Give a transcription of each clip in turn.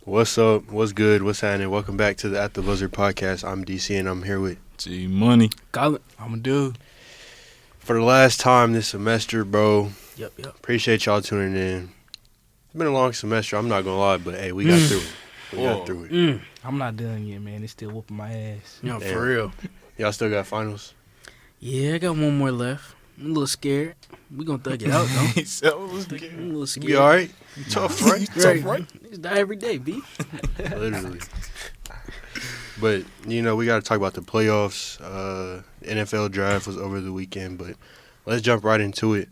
What's up? What's good? What's happening? Welcome back to the At the Buzzer podcast. I'm DC and I'm here with G Money. Colin. I'm a dude. for the last time this semester, bro. Yep. Appreciate y'all tuning in. It's been a long semester. I'm not gonna lie, but hey, we got through it. We got through it. I'm not done yet, man. It's still whooping my ass. No, Damn. for real. Y'all still got finals? Yeah, I got one more left. I'm a little scared. We gonna thug it out, though. I'm a little You scared. be all right? Tough, right? Right. It's die every day, B. Literally. But you know, we got to talk about the playoffs. NFL draft was over the weekend, but let's jump right into it.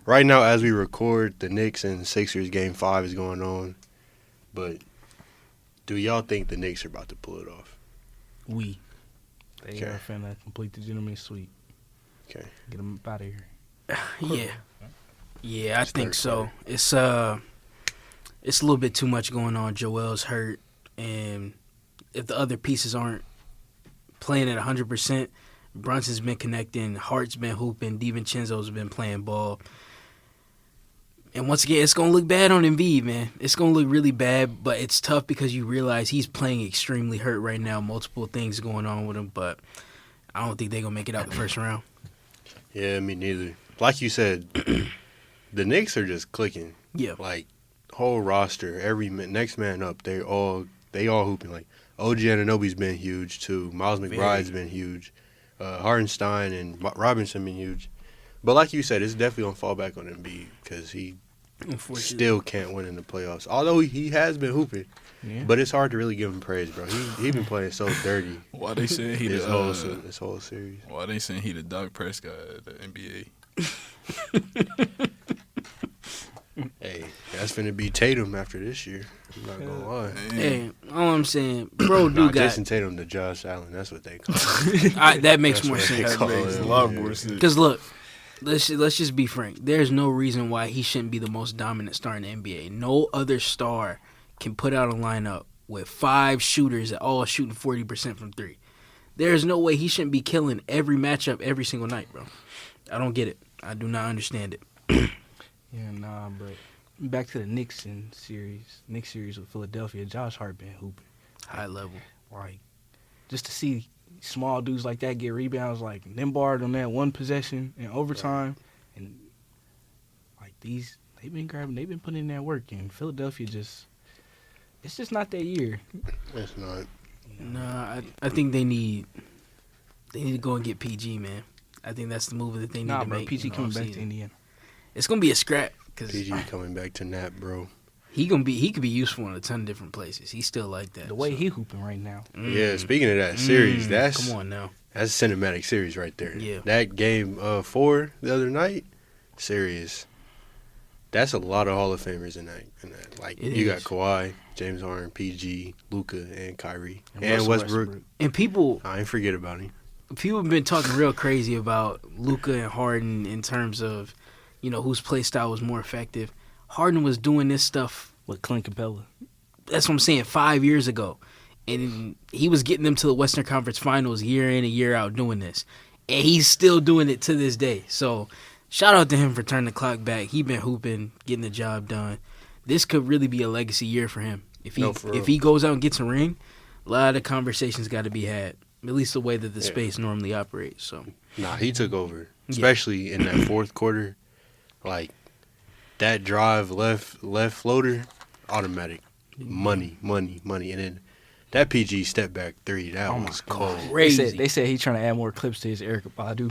Right now, as we record, the Knicks and Sixers game 5 is going on. But do y'all think the Knicks are about to pull it off? They Okay. are finna complete the gentleman's sweep. Okay. Get them up out of here. Yeah, I think so. It's a little bit too much going on. Joel's hurt, and if the other pieces aren't playing at 100%, Brunson's been connecting, Hart's been hooping, DiVincenzo's been playing ball. And once again, it's going to look bad on Embiid, man. It's going to look really bad, but it's tough because you realize he's playing extremely hurt right now. Multiple things going on with him, but I don't think they're going to make it out the first round. Yeah, me neither. Like you said, the Knicks are just clicking. Yeah. Like, whole roster, next man up, they all hooping. Like, OG Anunoby's been huge, too. Miles McBride's been huge. Hartenstein and Robinson been huge. But like you said, it's definitely going to fall back on Embiid because he still can't win in the playoffs. Although he has been hooping. Yeah. But it's hard to really give him praise, bro. He been playing so dirty Why they saying he this the whole series. Why they saying he the Doug Prescott of the NBA? Hey, that's finna be Tatum after this year. I'm not gonna lie. Hey, all I'm saying, bro, dude got Jason Tatum to Josh Allen. That's what they call it. that makes That's more what they sense. call Makes it. a lot Yeah. more sense. Because look, let's just be frank. There's no reason why he shouldn't be the most dominant star in the NBA. No other star can put out a lineup with 5 shooters that all shooting 40% from 3. There's no way he shouldn't be killing every matchup every single night, bro. I don't get it. I do not understand it. Yeah, nah, but back to the Knicks series with Philadelphia. Josh Hart been hooping. High level. Like, just to see small dudes like that get rebounds, like Nembhard on that one possession in overtime, and like they've been putting in that work, and Philadelphia it's just not that year. It's not. Nah, I think they need to go and get PG, man. I think that's the move that they need Nah, to bro, make. PG in the coming back to offseason. Indiana. It's gonna be a scrap because PG coming back to Nap, bro. he could be useful in a ton of different places. He's still like that. The way so. he hooping right now. Yeah, speaking of that series, come on now. that's a cinematic series right there. Yeah. That game 4 the other night, serious. That's a lot of Hall of Famers in that. Like It you got is. Kawhi, James Harden, PG, Luka, and Kyrie, and Russell Westbrook. And people I ain't forget about him. have been talking real crazy about Luka and Harden in terms of, whose play style was more effective. Harden was doing this stuff. With Clint Capella. That's what I'm saying. 5 years ago, and he was getting them to the Western Conference Finals year in and year out doing this, and he's still doing it to this day. So, shout out to him for turning the clock back. He been hooping, getting the job done. This could really be a legacy year for him. If he goes out and gets a ring, a lot of conversations got to be had. At least the way that the space normally operates. So, Nah, he took over, especially in that fourth quarter. Like that drive left floater, automatic, money, and then that PG step back 3, that was cold. crazy. They said he's trying to add more clips to his Erica Badu.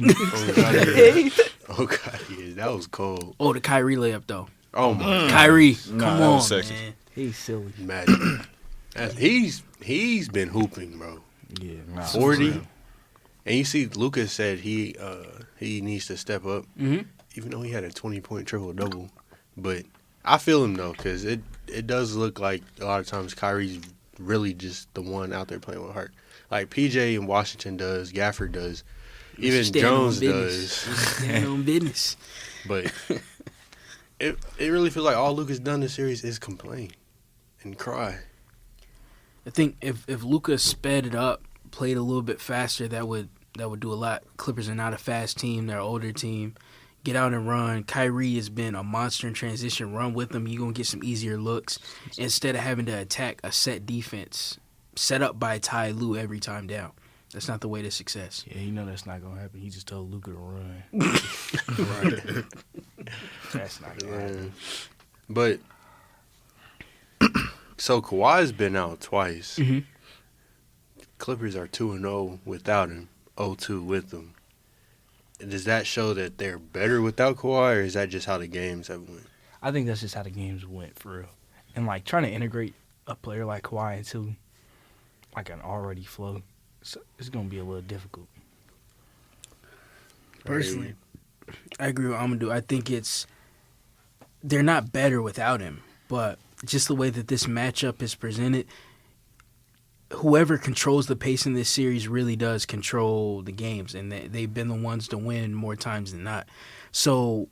Oh god, yeah, that was cold. Oh, the Kyrie layup though. Oh my Kyrie, Nah, come that on, was sexy. man. He's silly. Imagine. He's been hooping, bro. Yeah, nah. 40. And you see, Lucas said he needs to step up, even though he had a 20-point triple-double. But I feel him, though, because it does look like a lot of times Kyrie's really just the one out there playing with heart. Like PJ in Washington does, Gafford does, even Jones does. Stand on business. But it really feels like all Lucas done this series is complain and cry. I think if Luka sped it up, played a little bit faster, that would do a lot. Clippers are not a fast team; they're an older team. get out and run. Kyrie has been a monster in transition. Run with him. You're going to get some easier looks instead of having to attack a set defense set up by Ty Lue every time down. That's not the way to success. Yeah, you know that's not gonna happen. He just told Luka to run. Right. That's not gonna happen. But so Kawhi's been out twice. Mhm. Clippers are 2-0 without him, 0-2 with him. Does that show that they're better without Kawhi, or is that just how the games have went? I think that's just how the games went for real. And like trying to integrate a player like Kawhi into like an already flow, it's gonna be a little difficult. Personally, I agree with Amadou. I think they're not better without him, but just the way that this matchup is presented, whoever controls the pace in this series really does control the games, and they've been the ones to win more times than not. So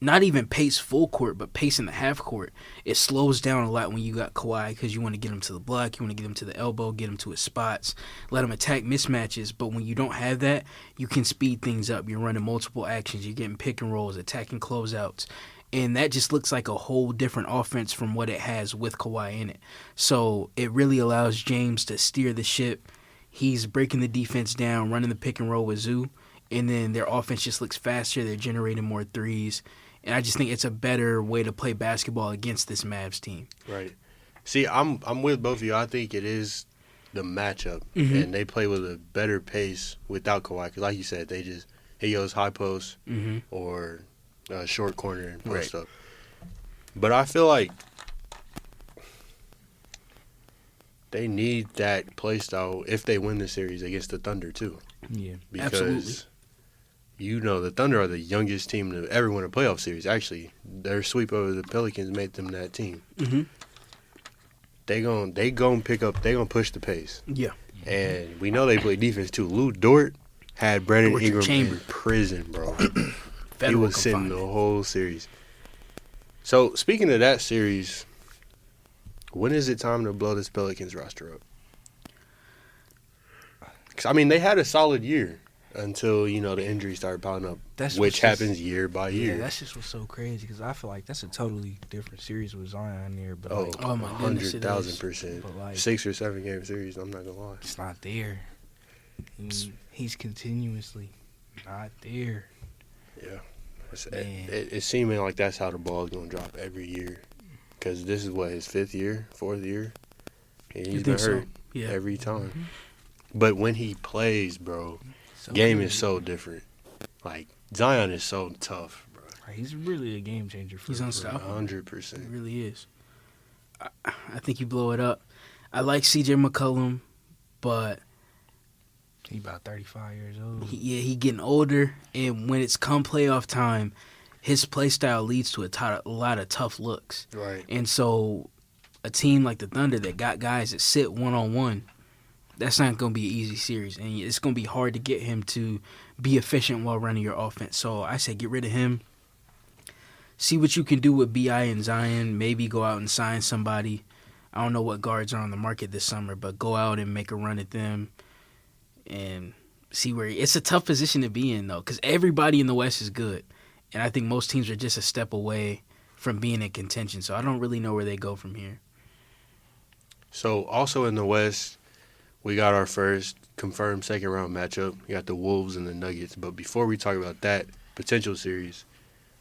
not even pace full court, but pace in the half court, it slows down a lot when you got Kawhi because you want to get him to the block, you want to get him to the elbow, get him to his spots, let him attack mismatches. But when you don't have that, you can speed things up. You're running multiple actions. You're getting pick and rolls, attacking closeouts. And that just looks like a whole different offense from what it has with Kawhi in it. So it really allows James to steer the ship. He's breaking the defense down, running the pick and roll with Zoo. And then their offense just looks faster. They're generating more threes. And I just think it's a better way to play basketball against this Mavs team. Right. See, I'm with both of you. I think it is the matchup, and they play with a better pace without Kawhi. Because like you said, he goes high post or short corner and post up. But I feel like they need that play style if they win the series against the Thunder too. Yeah. Because Absolutely. you know the Thunder are the youngest team to ever win a playoff series. Actually, their sweep over the Pelicans made them that team. Mm-hmm. They gon' pick up. They gonna push the pace. Yeah. And we know they play defense too. Lou Dort had Brandon Torture Ingram chamber. in prison, bro. He Federal was sitting the confinement. whole series. So speaking of that series, when is it time to blow this Pelicans roster up? 'Cause, I mean, they had a solid year until the injuries started piling up, That's which what's just- happens year by Yeah, year. that's just what's so crazy because I feel like that's a totally different series with Zion there, but Oh, like, Oh, my goodness, it is. 100,000%. But, like- 6 or 7 game series. I'm not gonna lie. it's not there. He's continuously not there. Yeah, Man. it's seeming like that's how the ball is gonna drop every year. Because this is his 5th year, 4th year, and You he's been think so? hurt Yeah. every time. But when he plays, bro, So game good. is so different. Like Zion is so tough, bro. Like, he's really a game changer. He's unstoppable. 100%. It really is. I think you blow it up. I like CJ McCollum, but He about 35 years old. he getting older, and when it's come playoff time, his play style leads to a lot of tough looks. Right. And so a team like the Thunder that got guys that sit one-on-one, that's not going to be an easy series. And it's going to be hard to get him to be efficient while running your offense. So I say get rid of him. See what you can do with B.I. and Zion. Maybe go out and sign somebody. I don't know what guards are on the market this summer, but go out and make a run at them and see where it's a tough position to be in, though, because everybody in the West is good. And I think most teams are just a step away from being in contention. So I don't really know where they go from here. So also in the West, we got our first confirmed second round matchup. We got the Wolves and the Nuggets. But before we talk about that potential series,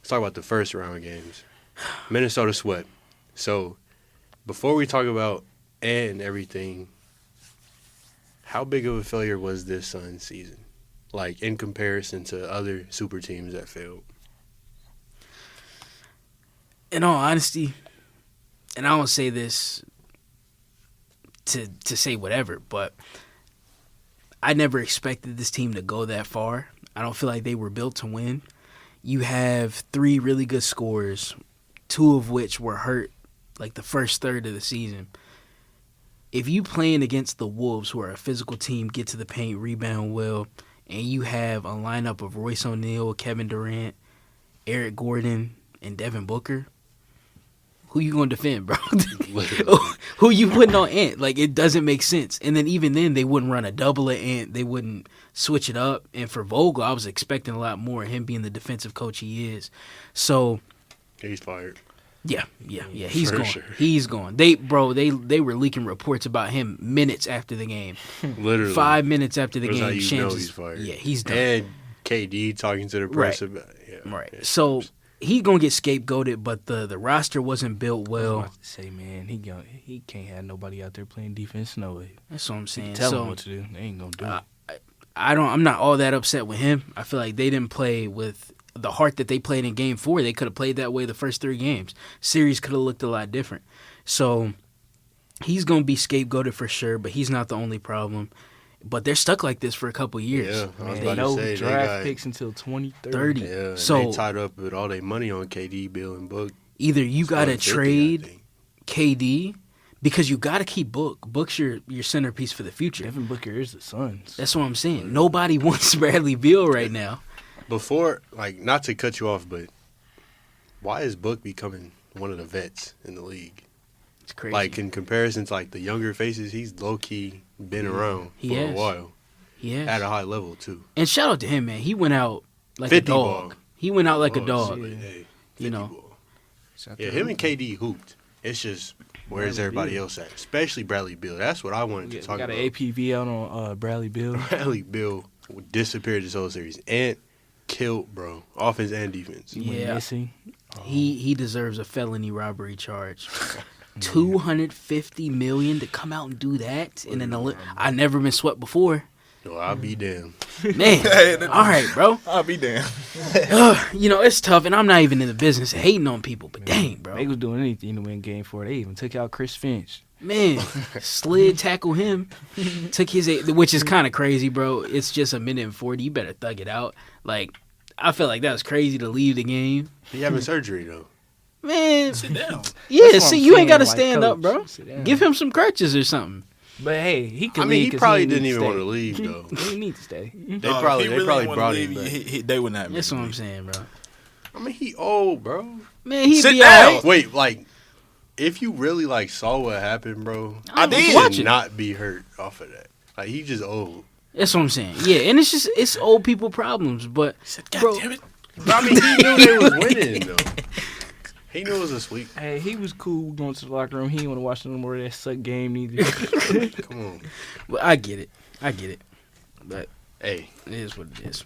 let's talk about the first round games. Minnesota swept. So before we talk about and everything, how big of a failure was this Suns season? Like in comparison to other super teams that failed. In all honesty, and I don't say this to say whatever, but I never expected this team to go that far. I don't feel like they were built to win. You have 3 really good scorers, 2 of which were hurt like the first third of the season. If you playing against the Wolves, who are a physical team, get to the paint, rebound well, and you have a lineup of Royce O'Neal, Kevin Durant, Eric Gordon, and Devin Booker, who you gonna defend, bro? Literally. Who you putting on Ant? Like, it doesn't make sense. And then even then, they wouldn't run a double at Ant. They wouldn't switch it up. And for Vogel, I was expecting a lot more, him being the defensive coach he is. So, He's fired. yeah, he's For gone. sure. He's gone. They were leaking reports about him minutes after the game. Literally. 5 minutes after the That's how game, you Shams know is- he's fired. Yeah, he's done. And KD talking to the press Right. about Right. Yeah. So he's gonna get scapegoated, but the roster wasn't built I was well. about to say, man, he can't have nobody out there playing defense. No way. That's what I'm saying. Tell so him what to do. They ain't gonna do it. I'm not all that upset with him. I feel like they didn't play with the heart that they played in game 4. They could have played that way the first 3 games. Series could have looked a lot different. So he's gonna be scapegoated for sure, but he's not the only problem. But they're stuck like this for a couple years. Yeah, I was Man, about no to say, they draft got- picks until 2030. 30. Yeah, and So- they tied up with all their money on KD, Bill, and Book. Either you It's got to 150, I trade think. KD because you got to keep Book. Book's your centerpiece for the future. Devin Booker is the Suns. That's what I'm saying. Nobody wants Bradley Beal right now. Before, like, not to cut you off, but why is Book becoming one of the vets in the league? It's crazy. Like, in comparison to, like, the younger faces, he's low-key been around He for has. a while. yeah. At a high level, too. And shout out to him, man. He went out like 50 a dog. ball. He went out like a Oh, dog. shit, hey, You 50 know. ball. Yeah, him and KD hooped. It's just, where's Bradley everybody Beal. else at? Especially Bradley Beal. That's what I wanted to We talk got about. an APV out on Bradley Beal. Bradley Beal disappeared this whole series. And killed, bro. Offense and defense. He went Yeah. missing. He deserves a felony robbery charge. $250 million to come out and do that in an I never been swept before. No, I'll be damned. Man, all right, bro. I'll be damned. You know, it's tough, and I'm not even in the business of hating on people, but dang, bro. They was doing anything to win game 4. They even took out Chris Finch. Man, slid tackle him, took his, which is kind of crazy, bro. It's just a minute and 40. You better thug it out. Like, I feel like that was crazy to leave the game. He having surgery, though. Man, Sit down. yeah, That's what see, I'm you ain't saying, got to like, stand up, coach, bro. sit down. Give him some crutches or something. But hey, he could I mean, leave he 'cause probably ain't didn't need even to want to stay. leave, though. He didn't need to stay. They probably wanna brought leave, him back. they would not. make That's him what I'm leave. saying, bro. I mean, he old, bro. Man, he'd Sit be down. all right. Wait, like, if you really, like, saw what happened, bro, I was did. he watching. should not be hurt off of that. Like, he just old. That's what I'm saying. Yeah, and it's old people problems, but God Bro. damn it. But, I mean, he knew they was winning, though. He knew it was a sweep. Hey, he was cool going to the locker room. He didn't want to watch no more of that suck game neither. Come on. well, I get it. But Hey, it is what it is.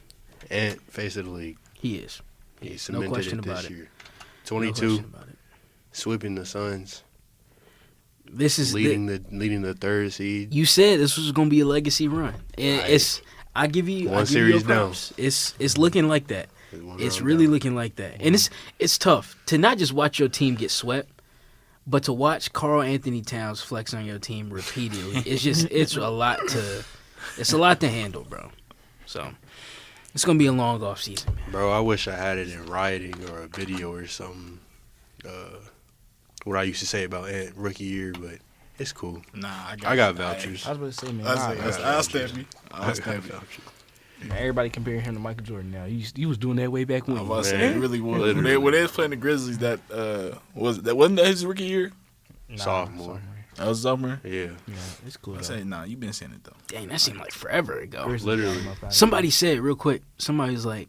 and face of the league. He is. He No cemented question it about this it. year. No 22, question about it. sweeping the Suns, This is leading the third seed. you said this was going to be a legacy run. And Right. it's I give you One I give you series your down. props. It's looking like that. One It's round really down. looking like that. And it's tough to not just watch your team get swept, but to watch Karl Anthony Towns flex on your team repeatedly. It's a lot to handle, bro. So it's gonna be a long off season, man. Bro, I wish I had it in writing or a video or something. What I used to say about Ant rookie year, but it's cool. Nah, I got vouchers. I was about to say, man, I'll stamp you. I'll I stamp got you. vouchers. man, everybody comparing him to Michael Jordan now. You was doing that way back when. I was about to say, Man, it really was. literally. When they was playing the Grizzlies, wasn't that his rookie year? Nah, Sophomore. That was summer. Yeah, Yeah, it's cool. I though. say, nah, you been saying it though. Dang, that seemed like forever ago. Grizzlies literally. got him up out of Somebody said real quick. Somebody was like,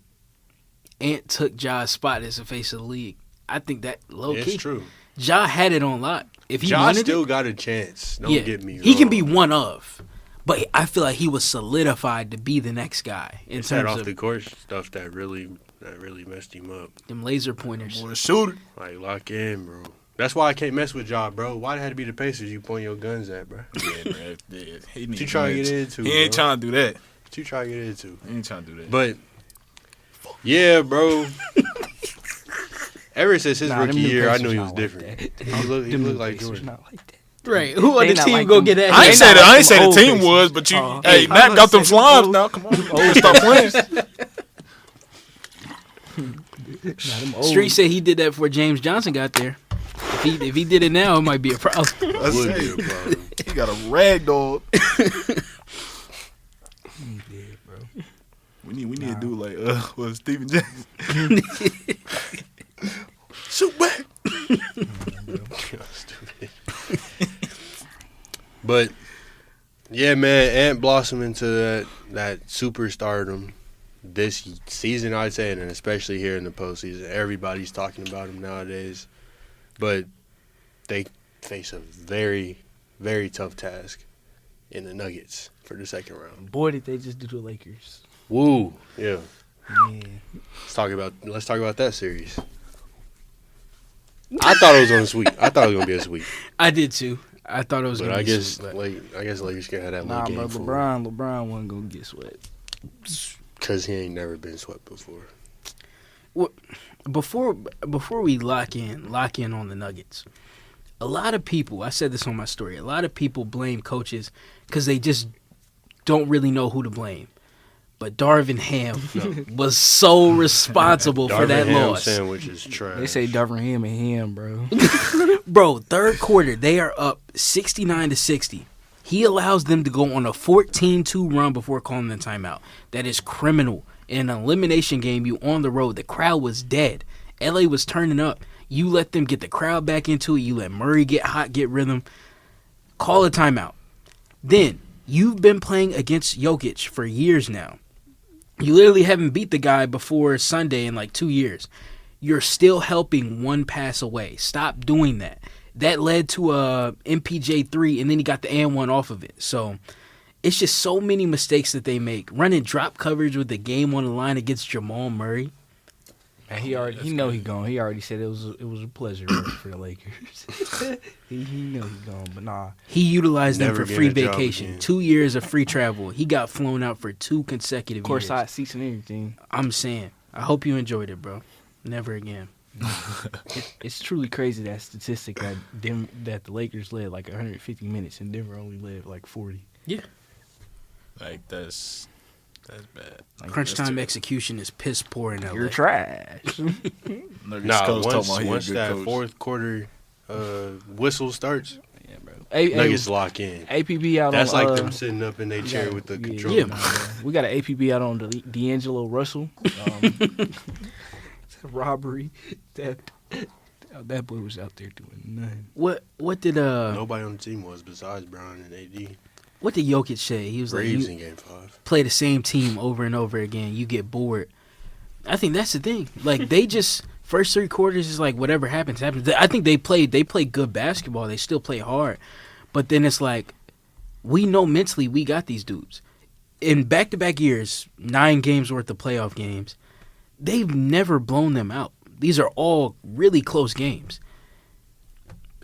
Ant took Ja's spot as the face of the league. I think that low it's key. true. Ja had it on lock. If he Josh wanted still it, got a chance. Don't yeah, get me wrong. he can be one of. But I feel like he was solidified to be the next guy in It's that terms off of the court stuff that really messed him up. them laser pointers. Boy, shooter. Like, lock in, bro. That's why I can't mess with Ja, bro. Why it had to be the Pacers you point your guns at, bro? Yeah, bro. Yeah, he What you trying to get into, He ain't bro? trying to do that. What you trying to get into? He ain't trying to do that. But, yeah, bro. Ever since his Nah, them rookie new year, I Pacers knew he not was like different. that. He looked Them new like Pacers Jordan. not like that. Right. Who on They the not team like go them- get that? I ain't They say not the like I ain't say them the team old was, Pacers. but you Uh-huh. hey, I Matt was got them saying slimes old- now. Come on. Stop playing. Nah, them old- Street said he did that before James Johnson got there. If he did it now, it might be a problem. I Would say, be a problem. he got a rag dog. He did, bro. We need to do like Stephen Jackson. Shoot back. But yeah, man, Ant blossomed into that superstardom this season, I'd say, and especially here in the postseason. Everybody's talking about him nowadays. But they face a very, very tough task in the Nuggets for the second round. Boy, did they just do the Lakers. Woo, yeah. Man. Let's talk about that series. I thought it was gonna sweep. I thought it was gonna be a sweep. I did too. I thought it was But going I to be guess sweet, I guess Lakers can have that Nah, late bro, game for LeBron wasn't going to get swept. because he ain't never been swept before. Before we lock in on the Nuggets, a lot of people, I said this on my story, a lot of people blame coaches because they just don't really know who to blame. But Darvin Ham was so responsible for that Darvin Ham loss. sandwich is trash. They say Darvin Ham and him, bro. Bro, third quarter, they are up 69-60. He allows them to go on a 14-2 run before calling the timeout. That is criminal. In an elimination game, you on the road. The crowd was dead. LA was turning up. You let them get the crowd back into it. You let Murray get hot, get rhythm. Call a timeout. Then, you've been playing against Jokic for years now. You literally haven't beat the guy before Sunday in like 2 years. You're still helping one pass away. Stop doing that. That led to a MPJ 3, and then he got the and one off of it. So it's just so many mistakes that they make. Running drop coverage with the game on the line against Jamal Murray. Man, he know he gone. He already said it was a pleasure working for the Lakers. he know he gone, but nah. He utilized them Never for free getting a job vacation. again. 2 years of free travel. He got flown out for 2 consecutive Of course, years. side seats and everything. I'm saying, I hope you enjoyed it, bro. Never again. It's truly crazy, that statistic that the Lakers led like 150 minutes and Denver only led like 40. Like that's bad. Like, Crunch that's time too- execution is piss poor in LA. you're trash. Nuggets Nah, coach talking about he a once good that coach. fourth quarter whistle starts, Yeah, bro. Nuggets lock in. APB out That's on like them sitting up in their chair with the control. Yeah. We got an APB out on D'Angelo Russell. Robbery, theft. That boy was out there doing nothing. What did Nobody on the team was besides Brown and AD. what did Jokic say? He was like, Braves you in Game 5. play the same team over and over again, you get bored. I think that's the thing. Like they just first 3 quarters is like whatever happens happens. I think they played good basketball. They still play hard, but then it's like we know mentally we got these dudes. In back-to-back years, 9 games worth of playoff games, they've never blown them out. These are all really close games.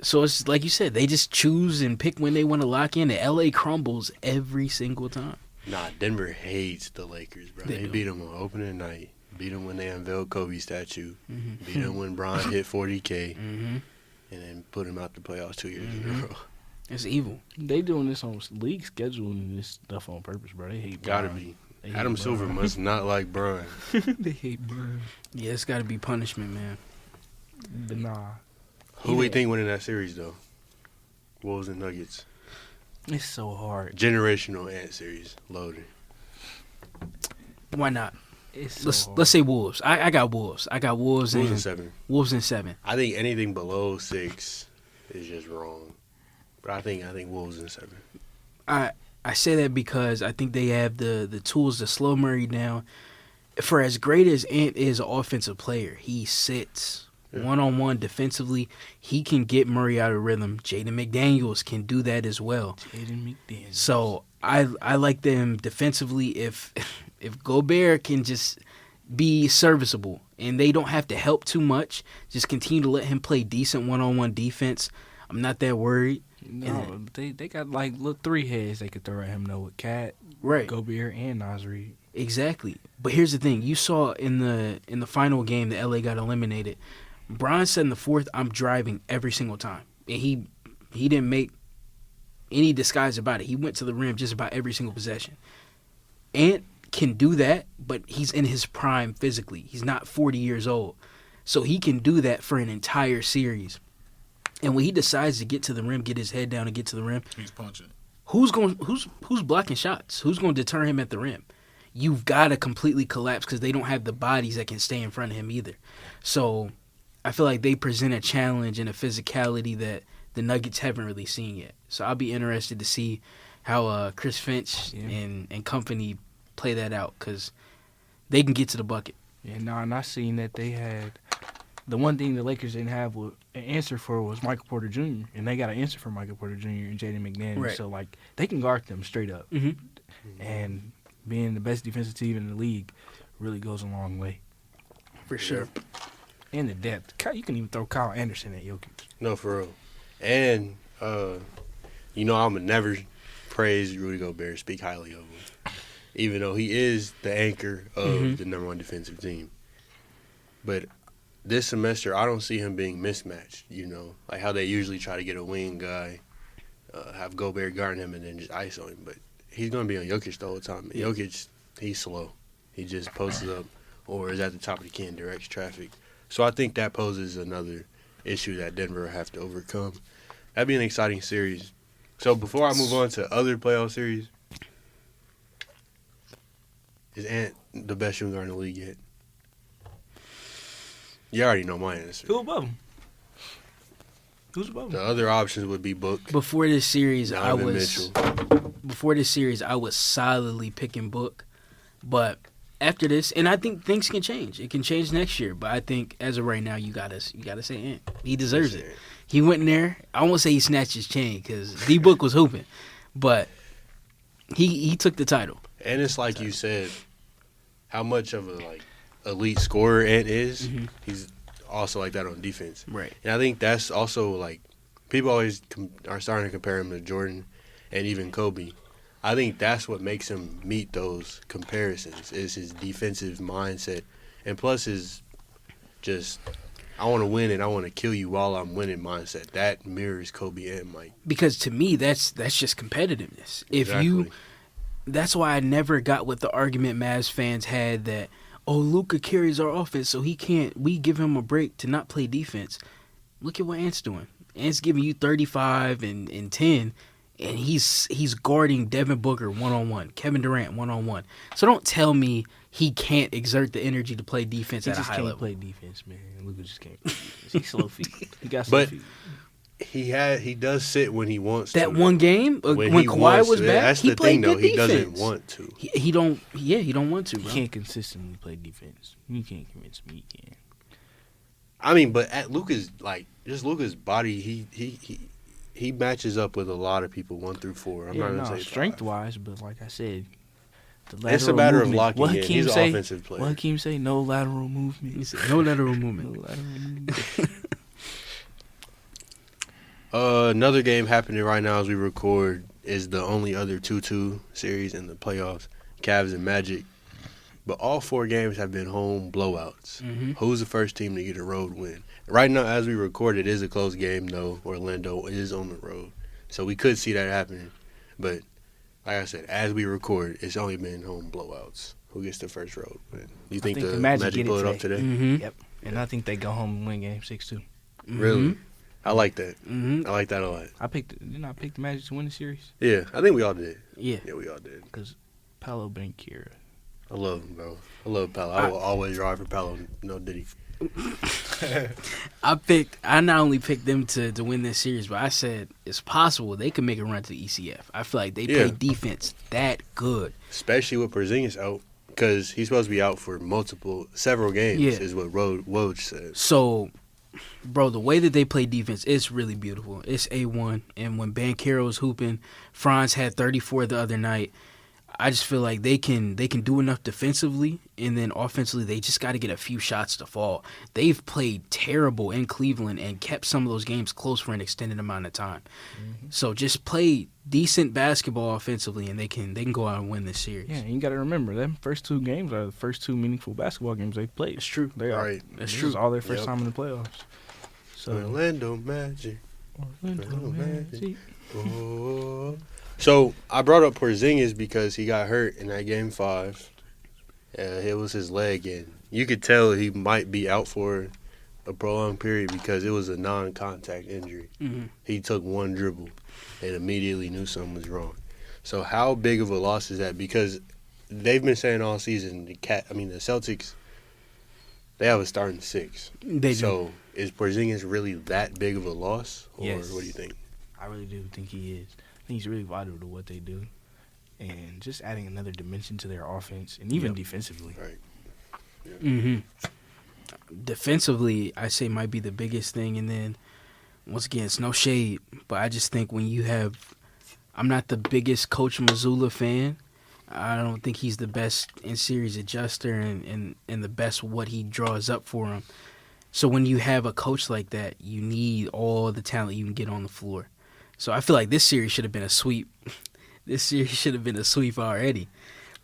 So it's like you said, they just choose and pick when they want to lock in. And LA crumbles every single time. Nah, Denver hates the Lakers, bro. They They do. beat them on opening night. Beat them when they unveiled Kobe statue. Mm-hmm. Beat them when Bron hit 40K. Mm-hmm. And then put him out the playoffs 2 years in a row. It's evil. They doing this on league scheduling this stuff on purpose, bro. They hate Gotta Bron. be. They hate Adam Bron. Silver must not like Bron. They hate Bron. Yeah, it's got to be punishment, man. But nah, Who we think winning that series, though? Wolves and Nuggets. it's so hard. Generational Ant series. Loaded. Why not? It's so hard. Let's say Wolves. I got Wolves. I got Wolves Wolves in and 7. Wolves in 7. I think anything below 6 is just wrong. But I think Wolves in 7. I say that because I think they have the tools to slow Murray down. For as great as Ant is an offensive player, he sits one-on-one defensively. He can get Murray out of rhythm. Jaden McDaniels can do that as well. Jaden McDaniels. So I like them defensively if Gobert can just be serviceable and they don't have to help too much, just continue to let him play decent one-on-one defense, I'm not that worried. No, they got like little 3 heads they could throw at him though with Cat, Right. Gobert, and Naz Reid. Exactly. But here's the thing. You saw in the final game that LA got eliminated. Bron said in the fourth, I'm driving every single time. And he didn't make any disguise about it. He went to the rim just about every single possession. Ant can do that, but he's in his prime physically. He's not 40 years old. So he can do that for an entire series. And when he decides to get to the rim, get his head down and get to the rim, He's punching. who's blocking shots? Who's going to deter him at the rim? You've got to completely collapse because they don't have the bodies that can stay in front of him either. So I feel like they present a challenge and a physicality that the Nuggets haven't really seen yet. So I'll be interested to see how Chris Finch and company play that out, because they can get to the bucket. Yeah, no, and I seen that they had the one thing the Lakers didn't have an answer for was Michael Porter Jr. And they got an answer for Michael Porter Jr. and Jaden McDaniels. Right. So like they can guard them straight up. And being the best defensive team in the league really goes a long way. For sure. And the depth. You can even throw Kyle Anderson at Jokic. No, for real. And, you know, I'm going to never praise Rudy Gobert, speak highly of him, even though he is the anchor of the number one defensive team. But this semester, I don't see him being mismatched, you know, like how they usually try to get a wing guy, have Gobert guarding him and then just ice on him. But he's going to be on Jokic the whole time. Jokic, he's slow. He just posts up or is at the top of the key and directs traffic. So I think that poses another issue that Denver will have to overcome. That'd be an exciting series. So before I move on to other playoff series, is Ant the best shooting guard in the league yet? You already know my answer. Who above him? Who's above him? The other options would be Book, Before this series, Donovan Mitchell. I was solidly picking Book, but after this, and I think things can change. It can change next year, but I think as of right now, you gotta say Ant. He deserves it. He went in there. I won't say he snatched his chain because D Book was hooping, but he took the title. And it's like you said, how much of a elite scorer Ant is. He's also like that on defense. Right. And I think that's also like people always are starting to compare him to Jordan and even Kobe. I think that's what makes him meet those comparisons is his defensive mindset, and plus his just I want to win and I want to kill you while I'm winning mindset. That mirrors Kobe and Mike. Because to me, that's just competitiveness. Exactly. That's why I never got with the argument Mavs fans had that, oh, Luka carries our offense, so we give him a break to not play defense. Look at what Ant's doing. Ant's giving you 35 and 10, and he's guarding Devin Booker one-on-one, Kevin Durant one-on-one. So don't tell me he can't exert the energy to play defense at a high level. He just can't play defense, man. Luka just can't play defense. He's slow feet. He got slow feet. He does sit when he wants to. That one game when Kawhi was back, that's he the played thing, though. good defense. He doesn't want to. He don't want to, bro. He can't consistently play defense. You can't convince me he can. I mean, but at Luka's Luka's body, he matches up with a lot of people 1 through 4. I'm not gonna say strength 5. wise, but like I said, It's a matter of locking what in. He's an offensive player. What Hakeem say? No lateral movement. He said, no lateral movement. No lateral movement. Another game happening right now as we record is the only other 2-2 series in the playoffs, Cavs and Magic. But all 4 games have been home blowouts. Who's the first team to get a road win? Right now, as we record, it is a close game, though. Orlando is on the road. So we could see that happening. But like I said, as we record, it's only been home blowouts. Who gets the first road win? You think the Magic pull it up today? Yep. And I think they go home and win game 6-2. Really? I like that. I like that a lot. Didn't I pick the Magic to win the series? Yeah, I think we all did. Yeah, we all did. Because Paolo Banchero. I love him, bro. I love Paolo. I will always ride for Paolo. No Diddy. I not only picked them to win this series, but I said it's possible they could make a run to the ECF. I feel like they play defense that good. Especially with Porzingis out, because he's supposed to be out for several games, is what Woj said. So, bro, the way that they play defense, it's really beautiful. It's A1. And when Banchero's hooping, Franz had 34 the other night. I just feel like they can do enough defensively, and then offensively they just got to get a few shots to fall. They've played terrible in Cleveland and kept some of those games close for an extended amount of time. So just play decent basketball offensively, and they can go out and win this series. Yeah, and you got to remember them first 2 games are the first 2 meaningful basketball games they've played. It's true. They are. Right. That's This true. is all their first time in the playoffs. So Orlando Magic. Orlando Magic. Oh. So I brought up Porzingis because he got hurt in that game 5. It was his leg, and you could tell he might be out for a prolonged period because it was a non-contact injury. He took 1 dribble and immediately knew something was wrong. So how big of a loss is that? Because they've been saying all season the Celtics, they have a starting 6. They do. So is Porzingis really that big of a loss, or Yes. what do you think? I really do think he is. I think he's really vital to what they do, and just adding another dimension to their offense, and even Yep. defensively. Right. Mm-hmm. Defensively, I say might be the biggest thing, and then once again, it's no shade, but I just think when you have, I'm not the biggest Coach Mazzulla fan. I don't think he's the best in series adjuster and the best what he draws up for him. So when you have a coach like that, you need all the talent you can get on the floor. So I feel like this series should have been a sweep. This series should have been a sweep already.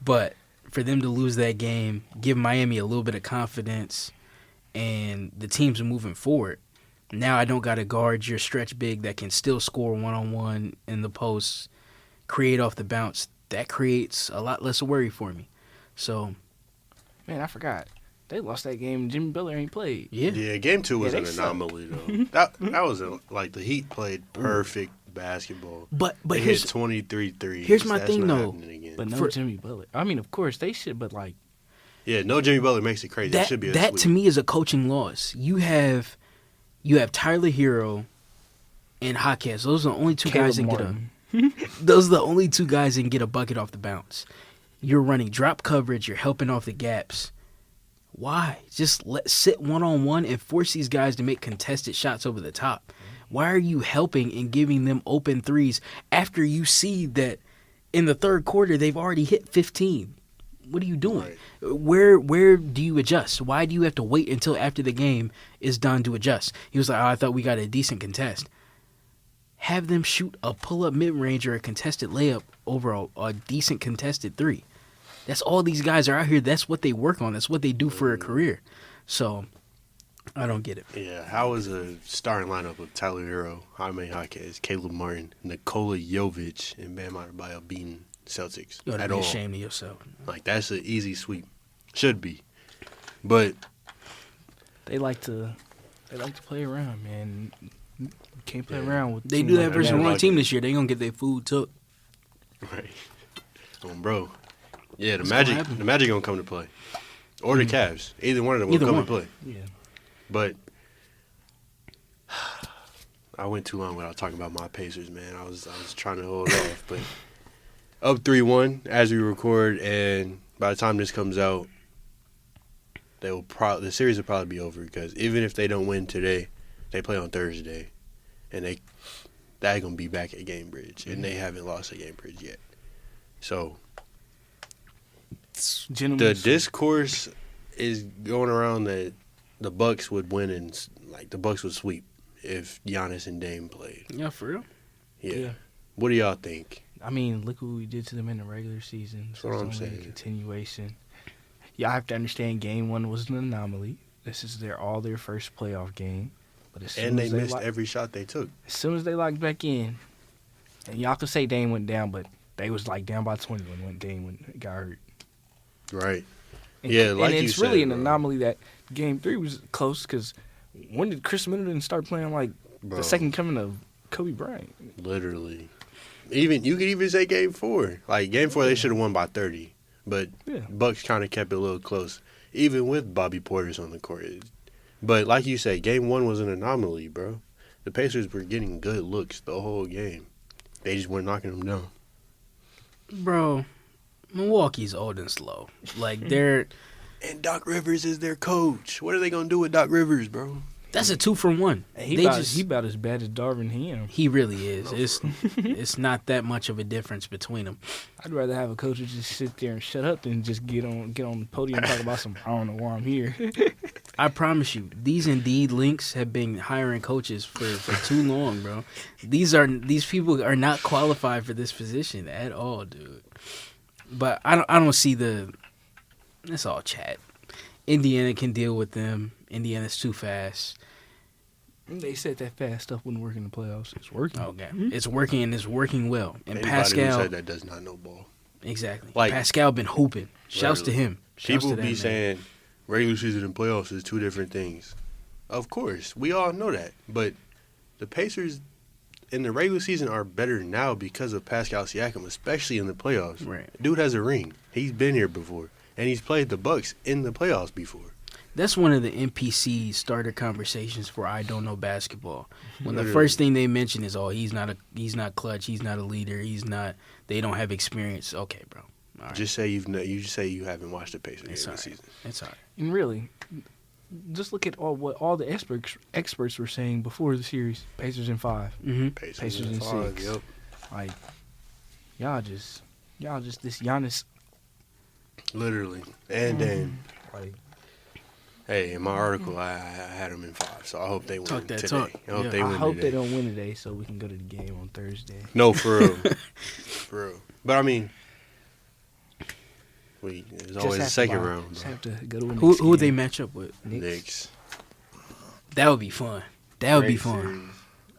But for them to lose that game, give Miami a little bit of confidence, and the team's moving forward. Now I don't got to guard your stretch big that can still score one-on-one in the post, create off the bounce. That creates a lot less worry for me. So, Man, I forgot. They lost that game. Jimmy Butler ain't played. yeah. Yeah, game 2 was Yeah, an they suck. anomaly though. that was like the Heat played perfect basketball. But They here's hit 23 threes. here's my That's thing, not though. happening again. But no For- Jimmy Butler. I mean, of course they should, but like, Yeah, no Jimmy Butler makes it crazy. That should be a that sweep. to me is a coaching loss. You have Tyler Hero and Hawkins. Those are the only two guys that Caleb get a. Martin. Those are the only two guys that can get a bucket off the bounce. You're running drop coverage. You're helping off the gaps. Why? Just sit one-on-one and force these guys to make contested shots over the top. Why are you helping and giving them open threes after you see that in the third quarter they've already hit 15? What are you doing? Where do you adjust? Why do you have to wait until after the game is done to adjust? He was like, I thought we got a decent contest. Have them shoot a pull-up mid-range or a contested layup over a decent contested three. That's all these guys are out here. That's what they work on. That's what they do for a career. So, I don't get it. Yeah, how is a starting lineup of Tyler Hero, Jaime Jaquez, Caleb Martin, Nikola Jovic, and Bam Adebayo beating Celtics You ought to at be all? ashamed of yourself. Like, that's an easy sweep. Should be. But, They like to play around, man. You can't play around with. They teams do that like versus the man. wrong Like team it. this year. They going to get their food took. right. Bro. Yeah, the What's gonna Magic happen? the Magic going to come to play. Or the Cavs. Either one of them will Either come one. and play. Yeah. But I went too long without talking about my Pacers, man. I was trying to hold off, but up 3-1 as we record, and by the time this comes out, the series will probably be over because even if they don't win today, they play on Thursday, and they're gonna be back at Gamebridge, and they haven't lost at Gamebridge yet. So Gentlemen, the discourse is going around that the Bucks would win and like the Bucks would sweep if Giannis and Dame played. Yeah, for real. Yeah. Yeah. What do y'all think? I mean, look what we did to them in the regular season. That's So what it's I'm only a saying. continuation. Y'all have to understand Game 1 was an anomaly. This is their first playoff game. But as soon And they as missed lock- every shot they took. as soon as they locked back in, and y'all could say Dame went down, but they was like down by 20 when Dame got hurt. Right. And, Yeah, like and you it's really said, an bro. anomaly that Game 3 was close because when did Chris Middleton start playing like Bro, the second coming of Kobe Bryant? literally. Even you could even say game 4. Like game 4 they should have won by 30. But Yeah. Bucks kind of kept it a little close. Even with Bobby Portis on the court. But like you said, game 1 was an anomaly, bro. The Pacers were getting good looks the whole game. They just weren't knocking them down. Bro, Milwaukee's old and slow. Like, they're... And Doc Rivers is their coach. What are they gonna do with Doc Rivers, bro? That's a 2-for-1. He They about, just- he about as bad as Darvin Ham. He really is. It's not that much of a difference between them. I'd rather have a coach who just sit there and shut up than just get on the podium and talk about some I don't know why I'm here. I promise you, these Indeed links have been hiring coaches for too long, bro. These people are not qualified for this position at all, dude. But I don't see the. It's all chat. Indiana can deal with them. Indiana's too fast. They said that fast stuff wouldn't work in the playoffs. It's working. Okay, it's working and it's working well. And Anybody Pascal, who said that does not know ball. exactly. Like- Pascal been hooping. Shouts to Literally. him. Shouts People to that be man. saying regular season and playoffs is two different things. Of course, we all know that. But the Pacers in the regular season are better now because of Pascal Siakam, especially in the playoffs. Right. Dude has a ring. He's been here before, and he's played the Bucks in the playoffs before. That's one of the NPC starter conversations for I don't know basketball. When the Literally. first thing they mention is, "Oh, he's not clutch. He's not a leader. They don't have experience." Okay, bro. All right. Just say you just say you haven't watched the Pacers game It's this all right. season. It's all right. And really, just look at what all the experts were saying before the series. Pacers in 5. Mm-hmm. Pacers in five, 6. Yep. Like y'all just this Giannis. Literally. And then, Like hey, in my article, I had them in 5, so I hope they win Talk that today. talk. I hope Yeah. they I win hope today. they don't win today, so we can go to the game on Thursday. No, for real. For real. But I mean, there's always a second round. Just Bro. have to go to a Who Knicks would they game. match up with? Knicks. That would be fun. That would be Great fun. series.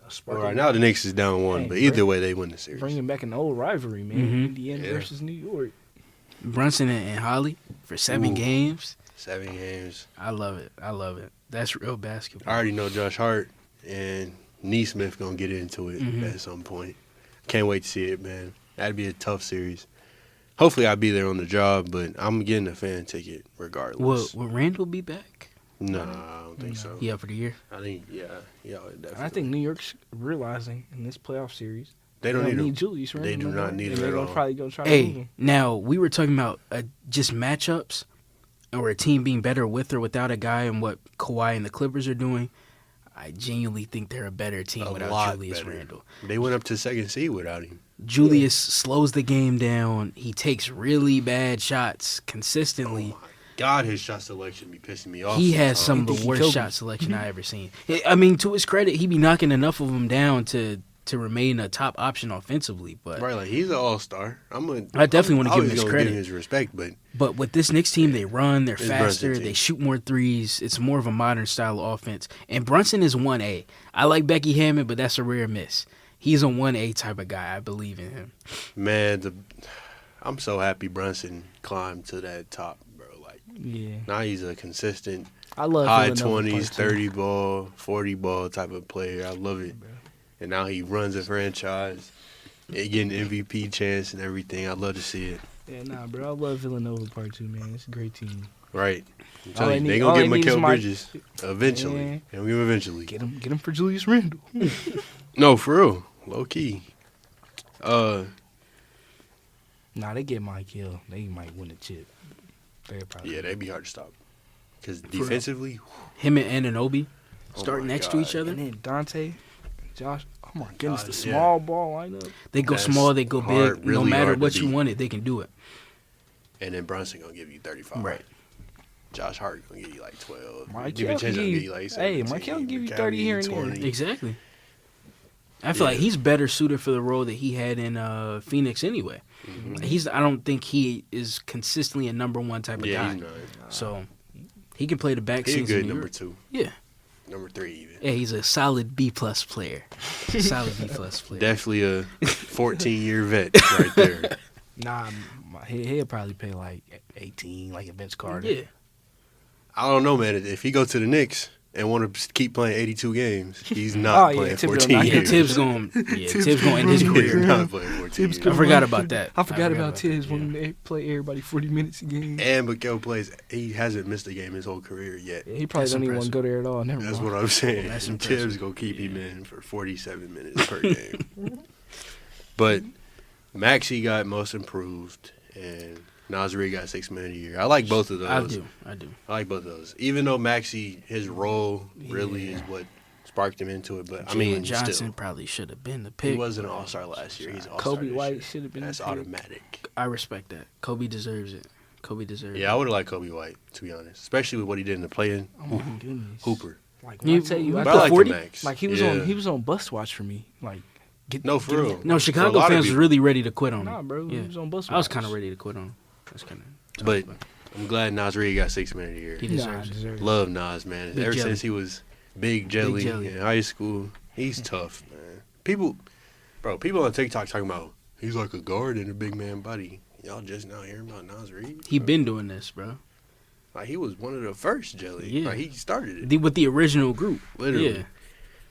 A spark Well, right of- now the Knicks is down 1, Hey, but either bring- way they win the series. bringing back an old rivalry, man. Mhm. Indiana Yeah. versus New York. Brunson and Holly for 7 Ooh. games. 7 games. I love it. That's real I basketball. already know Josh Hart and Neesmith gonna get into it Mhm. at some point. Can't wait to see it, man. That'd be a tough series. Hopefully I'll be there on the job, but I'm getting a fan ticket regardless. Will Randall be back? Nah, I don't think so. Yeah, for the year. I think definitely. I think New York's realizing in this playoff series they don't need him. Julius Randle. They do no not more, need and him they're at gonna all. probably gonna try to move Hey, him. now we were talking about just matchups or a team being better with or without a guy and what Kawhi and the Clippers are doing. I genuinely think they're a better team A without lot Julius better. Randle. They went up to second seed without him. Julius slows the game down. He takes really bad shots consistently. Oh my God, his shot selection be pissing me off. He has some of Think the he worst killed shot me. selection I ever seen. I mean, to his credit, he be knocking enough of them down to remain a top option offensively. But Right, like he's an all-star. I definitely want to give him always his gonna credit. Give him his respect, but with this Knicks team, they run, they're It's faster, Brunson they team. shoot more threes. It's more of a modern style of offense. And Brunson is 1A. I like Becky Hammond, but that's a rare miss. He's a 1A type of guy. I believe in him. man, I'm so happy Brunson climbed to that top, bro. Like Yeah, now he's a consistent I love high Villanova 20s, part two. 30 ball, 40 ball type of player. I love it. And now he runs a franchise, getting MVP chance and everything. I love to see it. Yeah, nah, bro. I love Villanova part 2, man. It's a great team. Right. I'm All telling they you, need- they all gonna they get need is Mikal my- Bridges eventually. Yeah. And we eventually. Get him for Julius Randle. No, for real. Low key. Nah, they get Mike Hill. They might win the chip. They're probably Yeah, they'd be hard to stop. Because real. defensively, Him and Ananobi Oh starting my next to each God. other. And then Dante, Josh. Oh my goodness, the God, yeah. small ball lineup. They go That's small, they go hard, big. No really matter hard to what you beat. wanted, they can do it. and then Brunson gonna give you 35. Right. Josh Hart gonna give you like 12. Mike DiVincenzo Hill can gonna give you- like hey, 17. Mike Hill can give you Mikal 30 here and there. 20. Exactly. I feel Yeah. like he's better suited for the role that he had in Phoenix anyway. Mhm. I don't think he is consistently a number one type of Yeah, guy. he's not. So he can play the back He's a seats in good New number York. 2. Yeah. Number 3 even. Yeah, he's a solid B plus player. Solid B plus player. Definitely a 14-year vet right there. Nah, he'll probably pay like 18, like a Vince Carter. Yeah. I don't know, man. If he go to the Knicks and want to keep playing 82 games, he's Oh, not yeah, playing Thibodeau 14 not- Yeah, years. Tibbs going to end his He's career. not playing 14 Tibbs years. I forgot about that. I forgot about that. Tibbs when they play everybody 40 minutes a game. And Mikal plays. He hasn't missed a game his whole career yet. Yeah, he probably That's don't even want impressive. to go there at all. Never That's mind. what I'm saying. That's And impressive. Tibbs gonna keep him in for 47 minutes per game. But Maxey got most improved, and Nasri got 6 Man of the year. I like both of those. I do. I like both of those. Even though Maxey, his role really is what sparked him into it. But I mean, Jalen Johnson still, probably should have been the he pick. wasn't an All-Star last year. He's an All-Star Kobe this White year. should have been. That's the pick. automatic. I respect that. Kobe deserves it. Kobe deserves it. Yeah, I would have liked Kobe White, to be honest. Especially with what he did in the play-in. Oh my goodness. Hooper. Like when I tell you, But I But I put like 40? the Max. like he was Yeah. on bus watch for me. Like No, for real. No, For a Chicago lot of fans was people. really ready to quit on him. Nah, bro, Yeah. he was on bus watch. I was kind of ready to quit on him. That's kind of. But I'm glad Nasri got 6 Man of the year. He Nah, deserves it. deserves it. Love Nas, man. Big Ever jelly. since he was Big Jelly, Jelly. in high school, he's tough, man. People on TikTok talking about he's like a guard in a big man body. Y'all just now hearing about Nas Reed? He been doing this, bro. Like he was one of the first Jelly. Yeah. Like he started it, With the original group. literally. Yeah.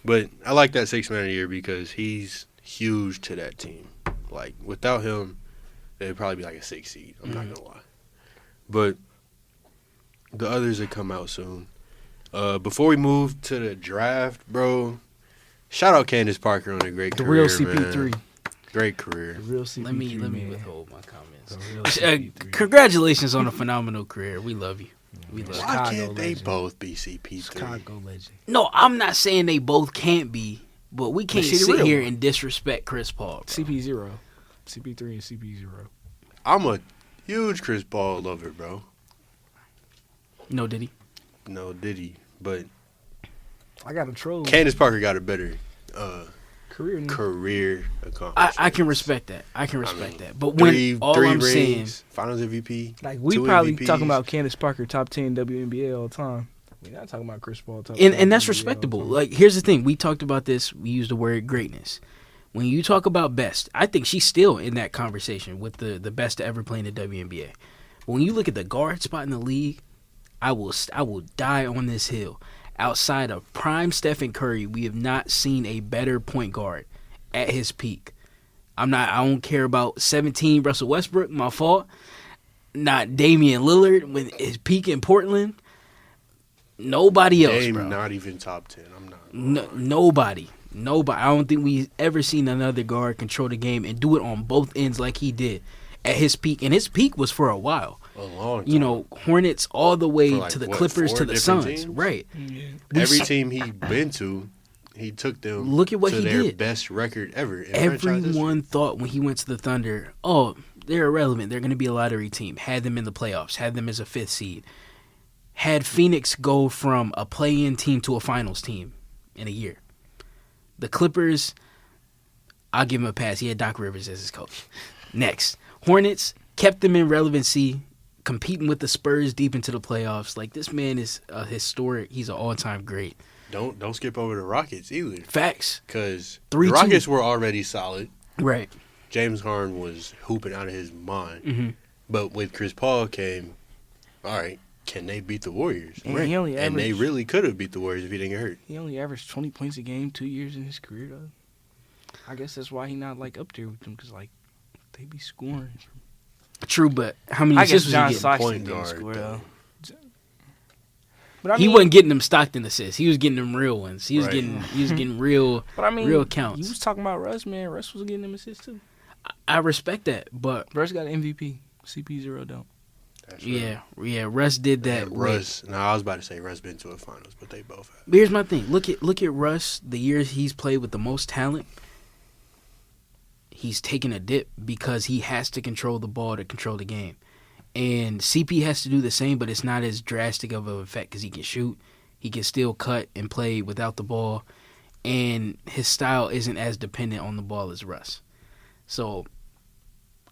But I like that 6 Man of the year because he's huge to that team. Like without him, they'd probably be like a 6 seed. I'm not gonna lie. But The others will come out soon. Before we move to the draft, bro, shout out Candace Parker on a great The career, real CP3. man. Great career. The real CP3. Let me man. withhold my comments. The real CP3. Congratulations on a phenomenal career. We love you. We love you. Why Chicago can't they legend. both be CP3? Chicago legend. No, I'm not saying they both can't be, but we can't she the sit real here one. and disrespect Chris Paul. Bro. CP0. CP3 and CP0. I'm a huge Chris Paul lover, bro. No, did he? No, did he? But I got a troll. Candace Parker got a better Career. career accomplishment. I can respect that. I can respect mean, that. But when Three all I'm rings, saying, Finals MVP. Like, we 2 probably MVPs. talking about Candace Parker, top 10 WNBA all the time. We're not talking about Chris Paul, top 10 and that's WNBA all the respectable. time. Like, here's the thing: we talked about this. We used the word greatness. When you talk about best, I think she's still in that conversation with the best to ever play in the WNBA. But when you look at the guard spot in the league, I will die on this hill. Outside of prime Stephen Curry, we have not seen a better point guard at his peak. I don't care about 17 Russell Westbrook, my fault. Not Damian Lillard when his peak in Portland. Nobody else, Dame bro. not even top 10. I'm not. Nobody. I don't think we've ever seen another guard control the game and do it on both ends like he did at his peak. And his peak was for a while. A long time. You know, Hornets all the way For like, to the what, Clippers 4 to the different Suns. teams? Right. Every team he been to, he took them. Look at what to he their did. best record ever. In franchise Everyone history. thought when he went to the Thunder, oh, they're irrelevant. They're going to be a lottery team. Had them in the playoffs. Had them as a 5th seed. Had Phoenix go from a play-in team to a finals team in a year. The Clippers, I'll give him a pass. He had Doc Rivers as his coach. Next. Hornets kept them in relevancy, competing with the Spurs deep into the playoffs. Like, this man is a historic. He's an all-time great. Don't skip over the Rockets either. Facts. Because 3-2. the Rockets were already solid. Right. James Harden was hooping out of his mind. Mm-hmm. But with Chris Paul came, all right, can they beat the Warriors? And he only And they averaged- really could have beat the Warriors if he didn't get hurt. He only averaged 20 points a game 2 years in his career, though. I guess that's why he not, like, up there with them, because, like, they be scoring. True, but how many I guess assists was John he getting? Stockton Point didn't guard, score, though. though. But I He mean, wasn't getting them Stockton assists. He was getting them real ones. He was Right. getting real. But I mean, real counts. You was talking about Russ, man. Russ was getting them assists, too. I respect that, but Russ got an MVP. CP0 don't. That's right. yeah, Russ did that. And Russ, no, I was about to say Russ been to a finals, but they both have. But here's my thing. Look at Russ. The years he's played with the most talent, he's taken a dip because he has to control the ball to control the game. And CP has to do the same, but it's not as drastic of an effect because he can shoot. He can still cut and play without the ball. And his style isn't as dependent on the ball as Russ. So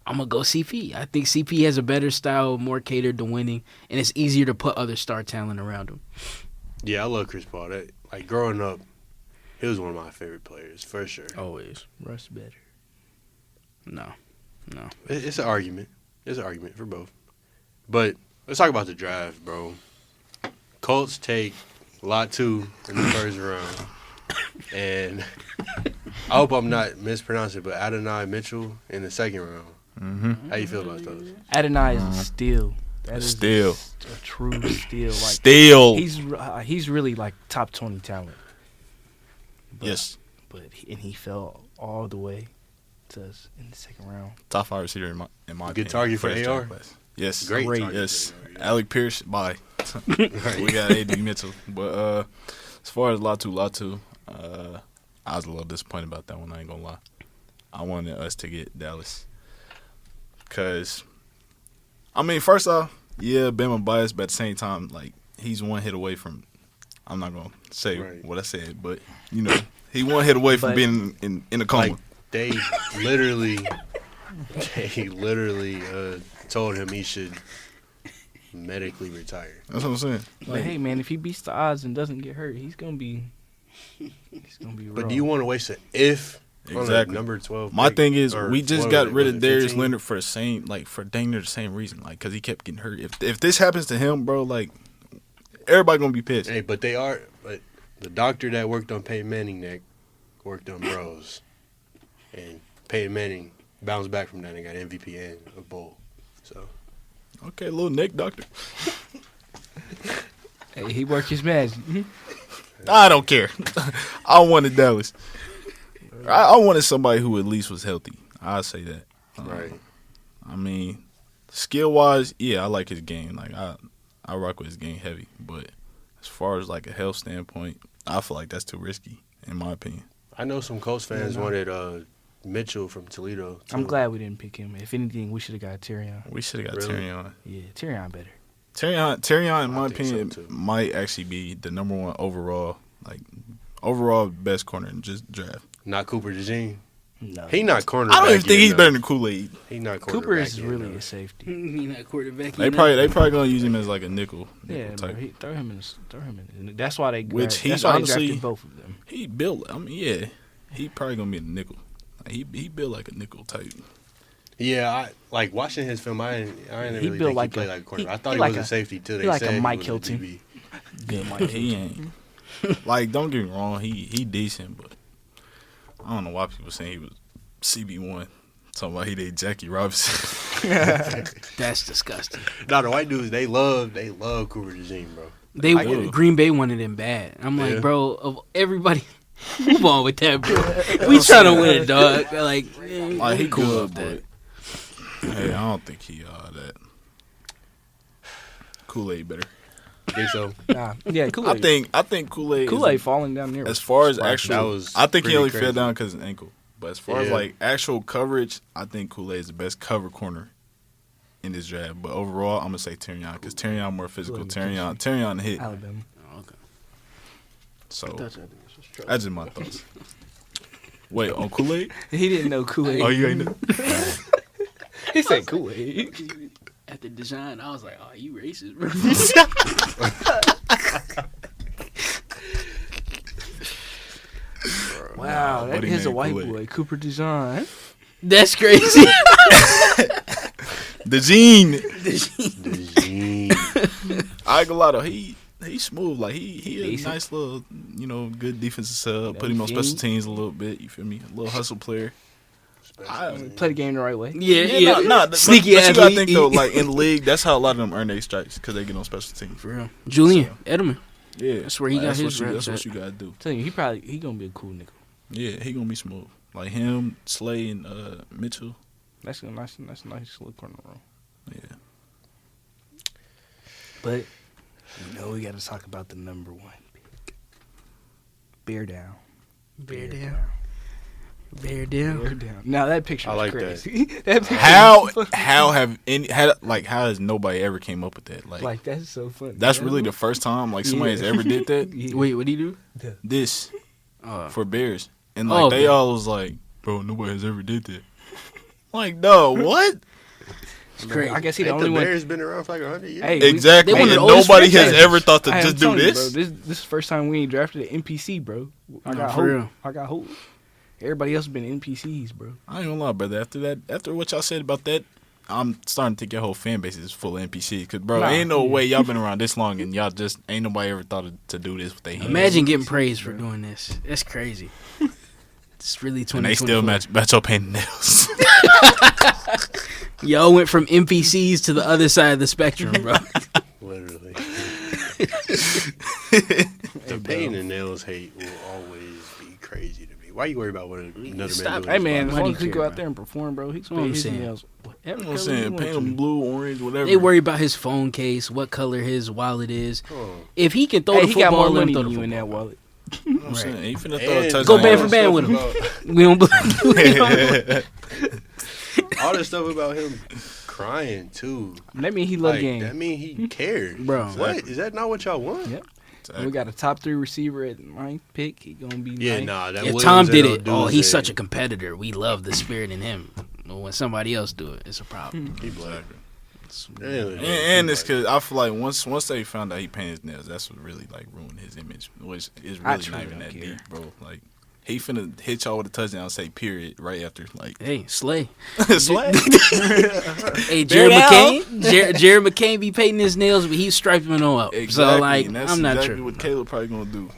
I'm going to go CP. I think CP has a better style, more catered to winning, and it's easier to put other star talent around him. Yeah, I love Chris Paul. That, like, growing up, he was one of my favorite players, for sure. Always. Russ better. No. It's an argument. It's an argument for both. But let's talk about the draft, bro. Colts take lot 2 in the first round. And I hope I'm not mispronouncing it, but Adonai Mitchell in the second round. Mm-hmm. How you feel about those? Adonai is a steal. That is Steal. a true steal. Like, Still. he's really like top 20 talent. But, Yes. But he fell all the way to us in the second round. Top 5 receiver in my Good opinion, target for this AR? draft class. Yes. Great. Great. target Yes. for AR. Alec Pierce, bye. We got AD Mitchell. But as far as Latu, I was a little disappointed about that one, I ain't gonna lie. I wanted us to get Dallas. Because, I mean, first off, yeah, Bama biased, but at the same time, like, he's one hit away from, I'm not gonna say Right. what I said, but, you know, he one hit away from But- being in a coma. Like, they literally told him he should medically retire. That's what I'm saying. But hey, man, if he beats the odds and doesn't get hurt, he's gonna be But raw. do you want to waste an if on a Exactly. number 12 My pick? thing is, Or we just what got was it, rid was of it Darius 15? Leonard for dang near the same reason, like, because he kept getting hurt. If this happens to him, bro, like, everybody gonna be pissed. Hey, but the doctor that worked on Peyton Manning neck worked on Bros. And Peyton Manning bounced back from that and got MVP and a bowl. So Okay, little neck doctor. Hey, he worked his magic. I don't care. I wanted Dallas. I wanted somebody who at least was healthy. I'll say that. Right. I mean, skill wise, yeah, I like his game. Like I rock with his game heavy. But as far as like a health standpoint, I feel like that's too risky, in my opinion. I know some Colts fans wanted Mitchell from Toledo. I'm too. glad we didn't pick him. If anything, we should have got Terrion. We should have got Really? Terrion. Yeah, Terrion better. Terrion, in my I think so, opinion, too. might actually be the number one overall best corner in just draft. Not Cooper DeJean. No. He not cornerback. I don't even think yet, he's though. better than Kool-Aid. He not cornerback. Cooper is yet, really though. a safety. He not quarterback. They probably gonna use him as like a nickel Yeah, bro, type. throw him in. That's why they. Which that's he's why honestly- they drafted both of them. He built. I mean, yeah, he probably gonna be a nickel. Like, he built like a nickel type. Yeah, I like watching his film. I didn't He really built think like he played a- like a cornerback. he- I thought he he like was a- a safety too. he They like a said Mike he was a Hilton. DB. Yeah, like, he ain't. Like, don't get me wrong, he decent, but I don't know why people saying he was CB1. Talking about he did Jackie Robinson. That's disgusting. No, the white dudes they love Cooper DeJean, bro. They do. Green Bay wanted him bad. I'm like, Yeah. bro, of everybody, move on with that, bro. We trying to win, dog. Like, Like, he cool good, with that. but hey, I don't think he that. Kool-Aid better. Think so? Nah, yeah, Kool-Aid. I think Kool-Aid. Kool-Aid falling down there. As far as That actual, was I think he pretty only crazy. fell down because of his ankle. But as far as Yeah. like actual coverage, I think Kool-Aid is the best cover corner in this draft. But overall, I'm gonna say Terrion because Terrion more physical. Terrion hit. Alabama. Okay. So that's just my thoughts. Wait, on Kool-Aid? He didn't know Kool-Aid. Oh, you ain't know. He said Kool-Aid. At the design, I was like, oh, you racist, bro. Wow, that Buddy is a named white Kool-Aid. boy. Cooper DeJean. That's crazy. The Gene. DeJean. I ain't gonna lie though, he smooth. Like he a Decent. nice little, good defensive sub. That Put him on Gene. special teams a little bit. You feel me? A little hustle player. Play the game the right way. Yeah. Sneaky Sneaky but you gotta athlete. think though, like in the league, that's how a lot of them earn their stripes because they get on special teams. For real. Julian Edelman. Yeah, That's where he got that's his what you, reps That's at. what you gotta do. Tell you, he gonna be a cool nigga. Yeah, he gonna be smooth. Like him, Slay, and Mitchell. That's a nice little corner room. Yeah, But we got to talk about the number one pick. Bear down. Bear down. Bear down. Bear down. Now that picture I is like crazy. That picture how has nobody ever came up with that? Like that's so funny. that's really the first time like somebody has ever did that. Yeah. Wait, what do you do? This Oh, for Bears, and Oh, like they okay. all was like, bro, nobody has ever did that. Like, no, what? it's crazy. I guess he the Ain't only the one. Bears been around for like 100 years? Hey, Exactly. they one of And the oldest nobody has franchises. ever thought to I am just do telling you, this. bro, this is the first time we ain't drafted an NPC, bro. I No, got for hope. real. I got hope. Everybody else been NPCs, bro. I ain't gonna lie, brother. After what y'all said about that, I'm starting to think your whole fan base is full of NPCs. Cause bro, Nah. ain't no way y'all been around this long and y'all just ain't nobody ever thought to do this with their hands. Imagine getting praised for doing this. That's crazy. It's really And they still 2024. match up painting nails. Y'all went from NPCs to the other side of the spectrum, bro. Literally. The pain and nails hate will always be crazy to me. Why you worry about what another man Stop. doing? Hey man, as Why do long you as he care, go out man? there and perform, bro, he can what I'm paint his saying. nails. You Whatever know what I'm color he saying? want Paint them to. blue, orange, whatever. They worry about his phone case, what color his wallet is. Oh. If he can throw Hey, the he got football, more let money him throw than the you in that football. wallet. You know what I'm saying? He finna throw a And touchdown. Go band for all band the with him. stuff We don't believe. about- all the stuff about him crying too. That mean he love Like, game. that mean he cared. Bro. What? Exactly. Is that not what y'all want? Yep. And we got a top 3 receiver at 9th pick. He gonna be Yeah, ninth. nah. That If Williams Tom and did those it, dudes he's say- such a competitor. We love the spirit in him. But when somebody else do it, it's a problem. He black. And, Yeah, and it's cause I feel like once they found out he painted his nails, that's what really like ruined his image, which is I really truly not even don't that care. deep, bro. Like he finna hit y'all with a touchdown, and say period right after like Hey, Slay. Slay. Hey, Bear Jared down. McCain. Jared McCain be painting his nails, but he's striping them up. Exactly. So like, and that's I'm not exactly sure. what Caleb probably gonna do.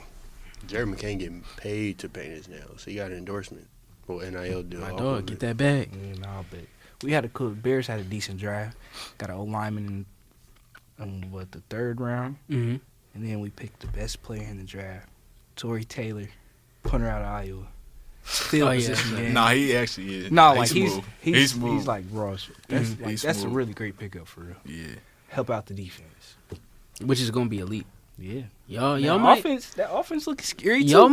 Jared McCain getting paid to paint his nails. He got an endorsement. Well, NIL deal. My off dog, of get it. that bag. Yeah, nah, but we had a cool. Bears had a decent draft. Got an O lineman the third round, Mm-hmm. and then we picked the best player in the draft, Torrey Taylor, punter out of Iowa. Still Oh, yeah. position game. Nah, he actually is. No, like he's smooth. smooth. smooth. He's like Ross. That's He's that's a smooth. really great pickup for real. Yeah. Help out the defense. Which is gonna be elite. Yeah. Y'all might. That offense looking scary too. Y'all.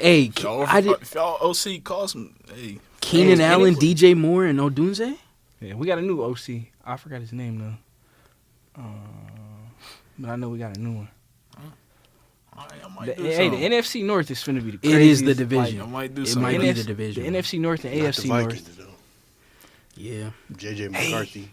Hey, If y'all, I did. if y'all OC call some, hey, Keenan Hey, Allen, anyway. DJ Moore, and Odunze. Yeah, we got a new OC. I forgot his name though. But I know we got a new one. I might The, do hey, the something. NFC North is finna be the It craziest. is the division. I might do It something. might Like, be the NFC division. The NFC North and Not AFC the North. Vikings, though. Yeah. JJ McCarthy.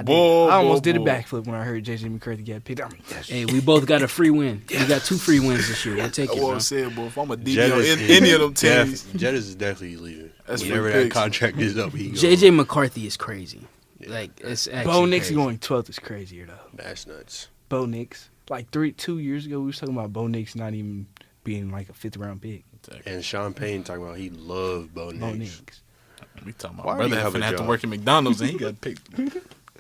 Bull, I almost bull, did a bull. backflip when I heard JJ McCarthy get picked. I'm like, yes. Hey, we both got a free win. We got 2 free wins this year. We'll take I it, bro. was saying, boy, if I'm a DB Jettis on is any of them teams, Jettis is definitely leaving. That's Whenever free that picks. contract is up, he goes. JJ McCarthy is crazy. Yeah. Like it's actually Bo Nix crazy. going 12th is crazier though. That's nuts. Bo Nix. Like 2 years ago, we was talking about Bo Nix not even being like a 5th round pick. And Sean Payne talking about he loved Bo Bo Nix. Nix. we talking Why about do you brother have a having to job? work at McDonald's and he got picked.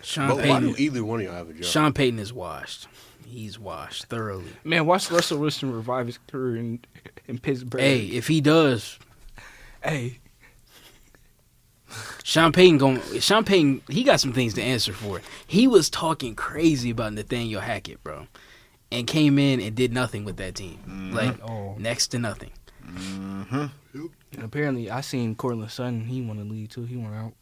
Sean But why do Payton. either one of y'all have a job? Sean Payton is washed. He's washed thoroughly. Man, watch Russell Wilson revive his career in Pittsburgh. Hey, if he does, Hey, Sean Payton, he got some things to answer for. He was talking crazy about Nathaniel Hackett, bro, and came in and did nothing with that team. Like oh, next to nothing. Mm-hmm. and apparently I seen Cortland Sutton. He want to leave too. He went out.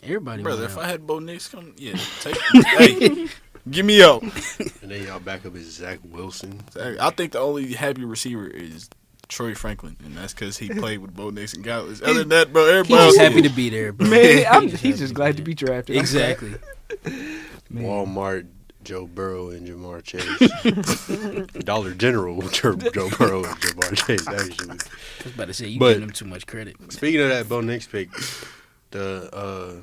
Everybody, Brother, went if out. I had Bo Nix come, yeah, take hey, give me up. And then y'all back up is Zach Wilson. I think the only happy receiver is Troy Franklin, and that's because he played with Bo Nix and Gallup. Other than that, bro, He's everybody else just happy to be there, bro. Man, he's just glad to be drafted. I'm glad. Exactly. Man. Walmart, Joe Burrow, and Jamar Chase. Dollar General, Joe Burrow and Jamar Chase, actually. I was about to say you But- giving him too much credit. Speaking of that Bo Nix pick, the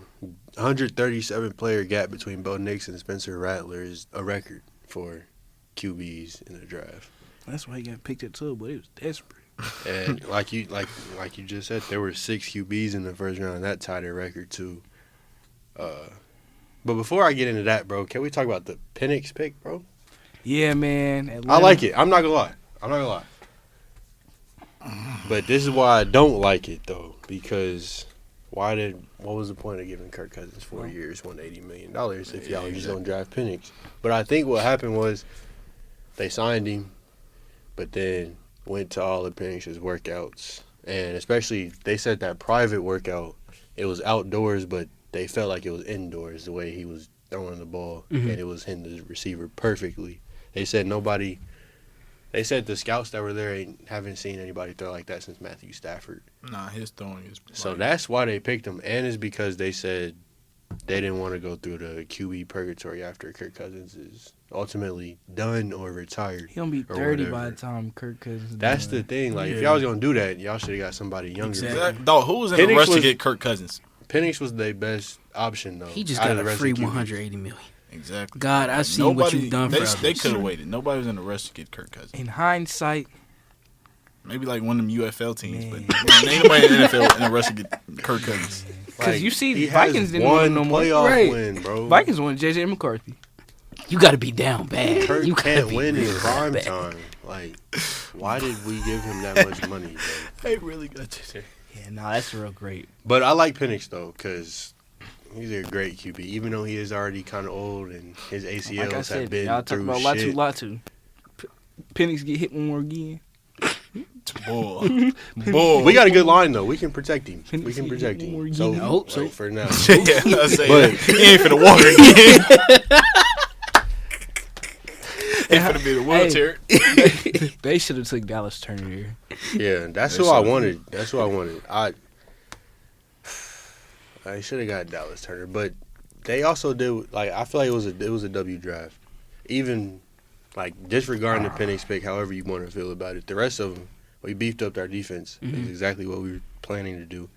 137 player gap between Bo Nix and Spencer Rattler is a record for QBs in the draft. That's why he got picked at 2, but it was desperate. And like you just said, there were 6 QBs in the first round, and that tied a record too. But before I get into that, bro, can we talk about the Penix pick, bro? Yeah, man. I Atlanta- like it. I'm not gonna lie. But this is why I don't like it though, because what was the point of giving Kirk Cousins 4 years, $180 million if y'all were just gonna draft Penix? But I think what happened was they signed him, but then went to all of Penix's workouts, and especially they said that private workout, it was outdoors, but they felt like it was indoors the way he was throwing the ball, Mhm. and it was hitting the receiver perfectly. They said They said the scouts that were there haven't seen anybody throw like that since Matthew Stafford. Nah, his throwing is. So that's why they picked him, and it's because they said they didn't want to go through the QB purgatory after Kirk Cousins is ultimately done or retired. He gonna be or 30 by whatever. the time Kirk Cousins. That's the done. thing. Like, if Yeah. y'all was gonna do that, y'all should have got somebody younger. Exactly. Dog, who was in Penix the rush to was- get Kirk Cousins? Penix was their best option though. He just out got of the a rest of free the QBs. 180 million. Exactly. God, I see what you've done for They others. could have waited. Nobody was in the rush to get Kirk Cousins. In hindsight, Maybe like one of them UFL teams, Man. but ain't nobody in the NFL in a rush to get Kirk Cousins. because you see, he Vikings has didn't want one no more. playoff Right. win, bro. Vikings wanted JJ McCarthy. You got to be down bad. Kirk You gotta can't be win in real prime bad. time. Like, why did we give him that much money, bro? They really got you. Yeah, nah, that's real great. But I like Penix though, because he's a great QB. Even though he is already kind of old and his ACLs Like I have said, been y'all talk through about shit. Latu. Penix get hit one more again. Bull. Bull. We got a good line though. We can protect him. Penix We can get protect hit one him. more So again. I hope so. like, for now. Yeah, I say But- he ain't finna walk again. Ain't finna be the wheelchair. They should have took Dallas Turner here. Yeah, that's They who I should've. wanted. That's who I wanted. I should have got Dallas Turner, but they also did. Like, I feel like it was a W draft. Even like disregarding the Penix pick, however you want to feel about it, the rest of them, we beefed up our defense. Mhm. Is exactly what we were planning to do,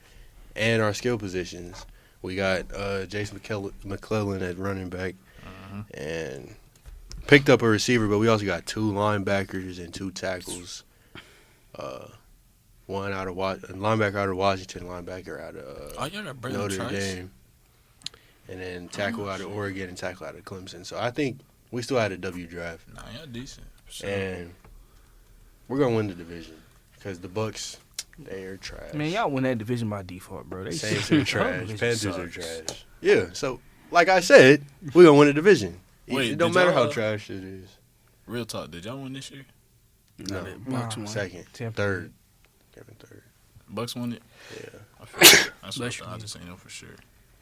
and our skill positions. We got Jason McClellan at running back, and picked up a receiver, but we also got 2 linebackers and 2 tackles. One out of linebacker out of Washington, linebacker out of Oh, y'all got Brandon Notre Trice. Dame. and then tackle out of Oregon and tackle out of Clemson. So I think we still had a W drive, Nah, y'all decent. For sure. and we're gonna win the division because the Bucks, they are trash. Man, y'all win that division by default, bro. They Saints suck. are trash. Division Panthers are sucks. trash. Yeah. So like I said, we're gonna win the division. Wait, It don't did matter y'all- how trash it is. Real talk. Did y'all win this year? No, Bucks Nah. won. second, Tampa. third, Kevin third. Bucks won it. Yeah. I feel like that's what Bless I you. just ain't know for sure.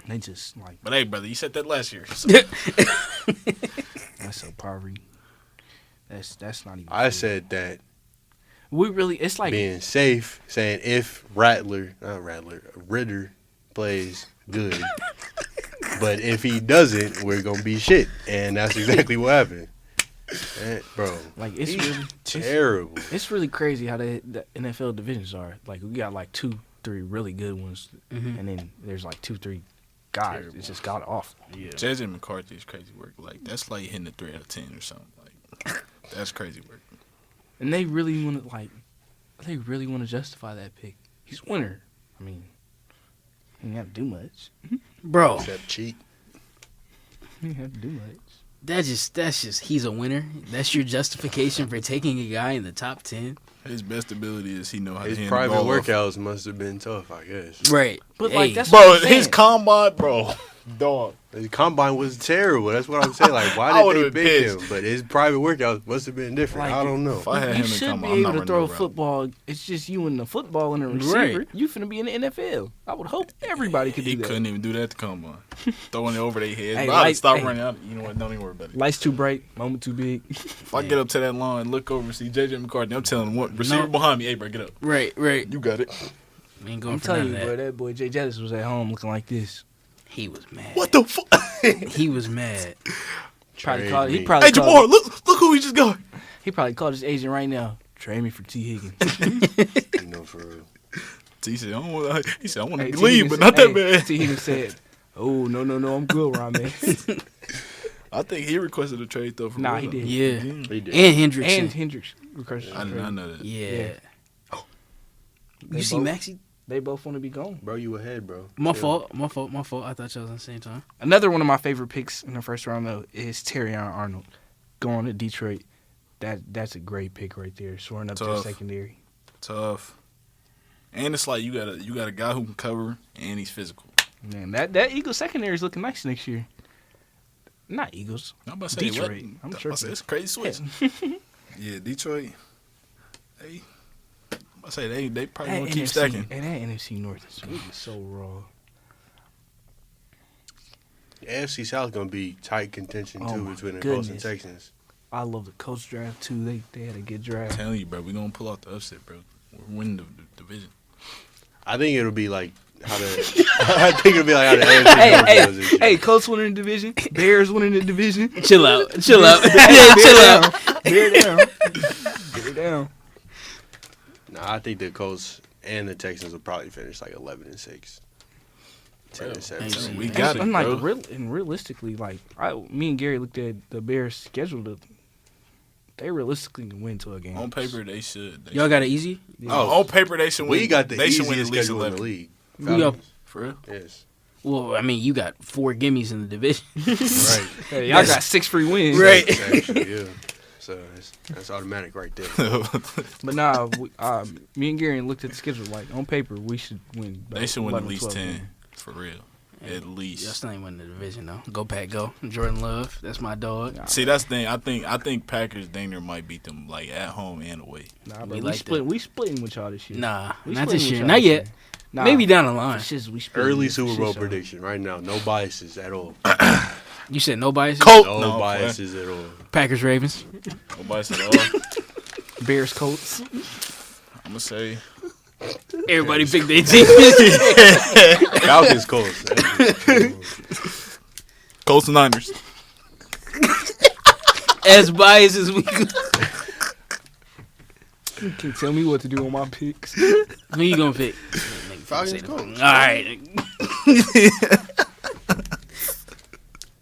They just like But hey, brother, you said that last year. So. that's so poverty. That's not even. I fair. said that we really. It's like being safe, saying if Ritter plays good, but if he doesn't, we're gonna be shit, and that's exactly what happened. Bro, like it's he's really terrible. It's really crazy how the NFL divisions are. Like we got like 2-3 really good ones, Mhm. and then there's like 2-3 guys. Terrible. It's just god awful. Yeah. JJ McCarthy's crazy work. Like that's like hitting a 3 out of 10 or something. Like that's crazy work. And they really want to justify that pick. He's a winner. I mean, he didn't have to do much. Bro, Except cheat. He didn't have to do much. that's just he's a winner. That's your justification for taking a guy in the top 10. His best ability is he know how His to hand private the ball off. workouts must have been tough, I guess. Right. But Hey, like that's Bro, what I'm his saying. combine, bro, dog. The combine was terrible. That's what I'm saying. Like, I why did would've they been pick him? pissed. But his private workouts must have been different. Like, I don't know. If I had him You in should combine, be I'm able not to running throw a no route. football. It's just you and the football and the receiver. Right. You finna be in the NFL. I would hope everybody could He do that. couldn't even do that to combine. Throwing it over their heads. Hey, Bro, I would like- stop hey. running out. You know what? Don't even worry about it. Lights too bright, moment too big. If I get up to that line and look over and see JJ McCarthy, I'm telling him, what receiver No. behind me, hey, bro, get up. Right. You got it. We ain't going I'm for none telling of you, bro, that. that boy Jay Jettis was at home looking like this. He was mad. What the fuck? He was mad. Probably Trade called. He me. probably Hey, called, Jamar, look who we just got. he probably called his agent right now. Trade me for T Higgins. You know, for real. He said, I want Hey, to T. leave, Higgins but not said- that bad. T. Higgins said, "Oh no, I'm good, Ron man." I think he requested a trade, though. For Nah, real. he did. Yeah. He did. And Hendrickson. and Hendricks requested. I did not know that. yeah. Yeah. You They see both- Maxie? They both want to be gone. Bro, you ahead, bro. My Chill. fault. I thought y'all was on the same time. Another one of my favorite picks in the first round though is Terrion Arnold going to Detroit. That's a great pick right there. Soaring up to the Tough. secondary. Tough. And it's like you got a guy who can cover and he's physical. Man, that Eagles secondary is looking nice next year. Not Eagles. I'm about to say Detroit. What? I'm I'm sure. about to say, it's a crazy switch. Yeah, Detroit. Hey, I'm about to say they probably gonna keep stacking. And that NFC North is gonna be so raw. The AFC South gonna be tight contention Oh too my between the Colts and goodness. Texans. I love the Colts draft too. They had a good I'm draft. telling you, bro, we gonna pull off the upset, bro. We're winning the division. I think it'll be like how the I think it'll be like how the AFC Hey, North hey, was this year. hey! Colts winning the division. Bears winning the division. Chill out. Chill out. Yeah, chill out. Bear down. Get it down. Nah, I think the Colts and the Texans will probably finish like 11-6, 10-7. We got it, I'm like, bro. realistically, like me and Gary looked at the Bears' schedule. They realistically can win 12 games. On paper, they should. Y'all got it easy? on paper, they should win. We got the they should win easiest at least schedule in 11. the league. We got- Falcons. For real? Yes. Well, I mean, you got 4 gimmies in the division. Right. Hey, y'all got 6 free wins. Right. Actually, yeah. So that's automatic right there. But nah, me and Gary looked at the schedule. Like on paper, we should win. They should win at 11, least 12 10. games. For real. At Y'all least. still ain't winning the division, though. Go, Pack, go. Jordan Love, that's my dog. See, that's the thing. I think Packers dang near might beat them like at home and away. Nah, We but like we splitting with y'all this year. Nah, We not splitting this with year. y'all Not this yet. year. Nah, Maybe down the for line. shiz, we splitting Early for Super shit, Bowl so. prediction right now. No biases at all. You said no biases? Colt. No No, biases at all. Packers, Ravens. Nobody said all. Bears, Colts. I'm gonna say Everybody picked their team. Falcons, Colts. Colts and Niners. As biased as we could. You can't tell me what to do on my picks. Who you gonna pick? Falcons, Colts. All right.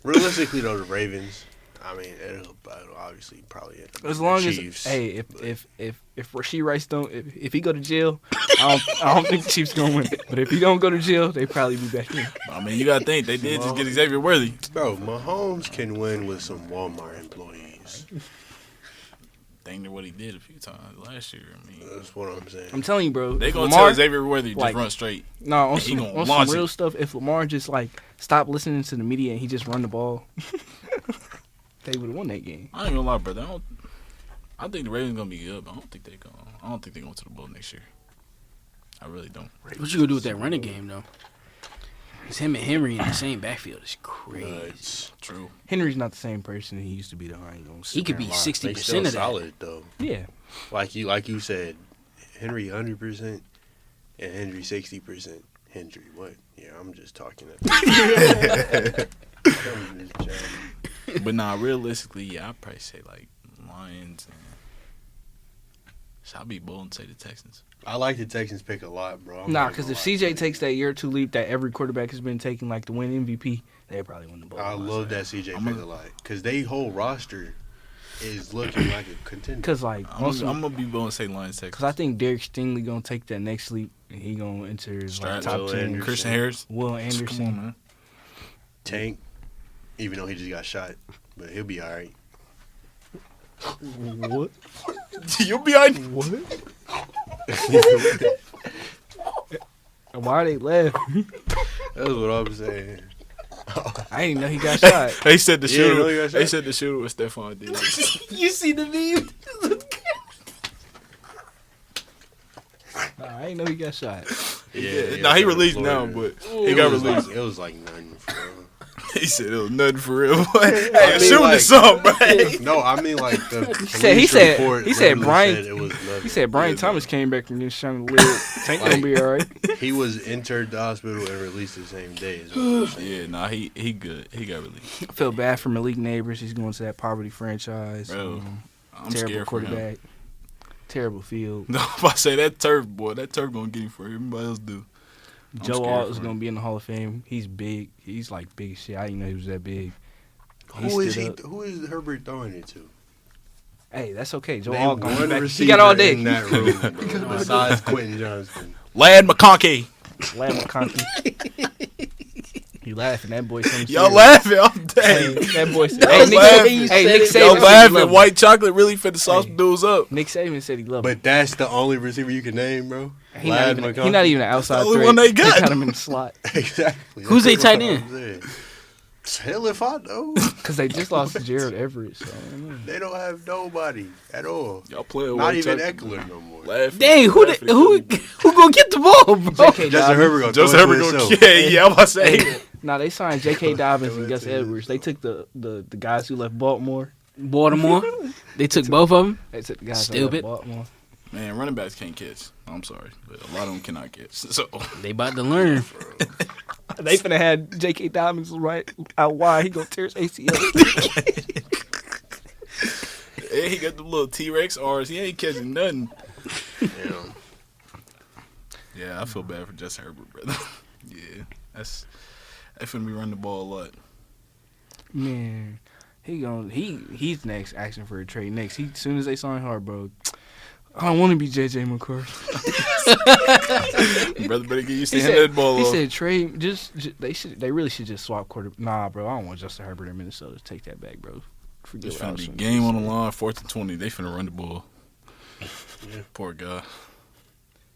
Realistically, though, the Ravens. I mean, it'll obviously probably end up As being long the as Chiefs. if Rasheed Rice don't if he go to jail, I don't think the Chiefs gonna win. But if he don't go to jail, they probably be back in. I mean, you gotta think they did just get Xavier Worthy. Bro, Mahomes can win with some Walmart employees. Dang near what he did a few times last year. I mean, That's what I'm saying. I'm telling you, bro. they if gonna Lamar, tell Xavier Worthy just like- run straight. No, on he some, gonna on launch some real it. stuff. If Lamar just like stopped listening to the media and he just run the ball, they would have won that game. I ain't gonna lie, brother. I think the Ravens gonna be good, but I don't think they going to the Bowl next year. I really don't. What you gonna do with that running game though? Cause him and Henry in the same backfield is crazy. Nuts. True. Henry's not the same person he used to be. Though I ain't gonna. He could be They 60% still of that. solid though. Yeah, Like you said, Henry 100% and Henry 60%. Henry, what? Yeah, I'm just talking. I'm just joking. But nah, realistically, yeah, I'd probably say like Lions and I'll be bold and say the Texans. I like the Texans pick a lot, bro. I'm nah, not because gonna if lie to CJ you. takes that year or two leap that every quarterback has been taking, like to win MVP, they probably win the ball. I love that CJ I'm pick a- a lot because they whole roster is looking like a contender. Because like, I'm gonna be bold and say Lions, Texans. because I think Derek Stingley gonna take that next leap and he gonna enter like Strat- top Will 10. Anderson. Christian Harris. Will Come on, Anderson. man. Tank, even though he just got shot, but he'll be all right. What? You'll be alright. What? Why are they laughing? That's what I'm saying. I didn't know he got shot. They said the Yeah, shooter. no, he got They shot. said the shooter was Stephon Diggs. You see the meme? I didn't know he got shot. Yeah, nah, he released now, but he got released. It was like nothing for real. He said it was nothing for real. Hey, I mean, shooting like- something, bro. No, I mean like the He said- police report he said literally Brian- said it was nothing. He said Brian Thomas came back from getting shot in the leg. Tank gonna be all right. He was entered the hospital and released the same day. Is what I'm saying. Yeah, nah, he good. He got released. I feel bad for Malik Neighbors. He's going to that poverty franchise. Bro, I'm terrible scared for him. quarterback. Terrible field. No, if I say that turf, boy, that turf gonna get him for everybody else do. I'm Joe scared Alt for is him. going to be in the Hall of Fame. He's big. He's like big as shit. I didn't know he was that big. Who is stood he? up. Who is Herbert throwing it to? Hey, that's okay. Joe Name Alt going to one be back. He receiver got all day. in that room, bro, besides Quentin Johnson. Lad McConkey. Lad McConkey. You laughing? That boy something Y'all serious. laughing? I'm Hey, dang. that boy said, Y'all hey, Nick, laughing. hey, Nick Saban Y'all said he laughing. loved White chocolate really finna sauce Hey. dudes up. him. Nick Saban said he loved him. But that's the only receiver you can name, bro. He not, even, he not even an outside the only threat. one they got. got him in the slot. Exactly. Who's they That's tight what end? I'm saying. Hell if I know. Because they just lost to Gerald Everett. So I don't know. They don't have nobody at all. Y'all playing Not white even chocolate. Eckler no more. Laughing. Dang, who gonna get the ball, bro? J.K. Justin Dobbins. Herbert gonna Justin throw it Herbert to gonna himself. yeah, I'm about to say. Nah, they signed J.K. Dobbins and Do it Gus to his- Edwards. They took the guys who left Baltimore. Baltimore. They took both of them. They took the guys Stupid. who left Baltimore. Man, running backs can't catch. I'm sorry, but a lot of them cannot catch. So They about to learn. They finna had J.K. Dobbins right out wide. He gonna tear his ACL. yeah, he got the little T-Rex R's. He ain't catching nothing. Damn. Yeah, I feel bad for Justin Herbert, brother. Yeah, they finna be running the ball a lot. Man, he's next asking for a trade next. As soon as they sign Harbaugh, I don't want to be J.J. McCarthy. Brother better get used to He handing said, that ball he off. said trade. They really should just swap quarter. Nah, bro, I don't want Justin Herbert in Minnesota. Take that back, bro. Forget It's what I finna was be finna game on the say. line, 4th and 20. They finna run the ball. Poor guy.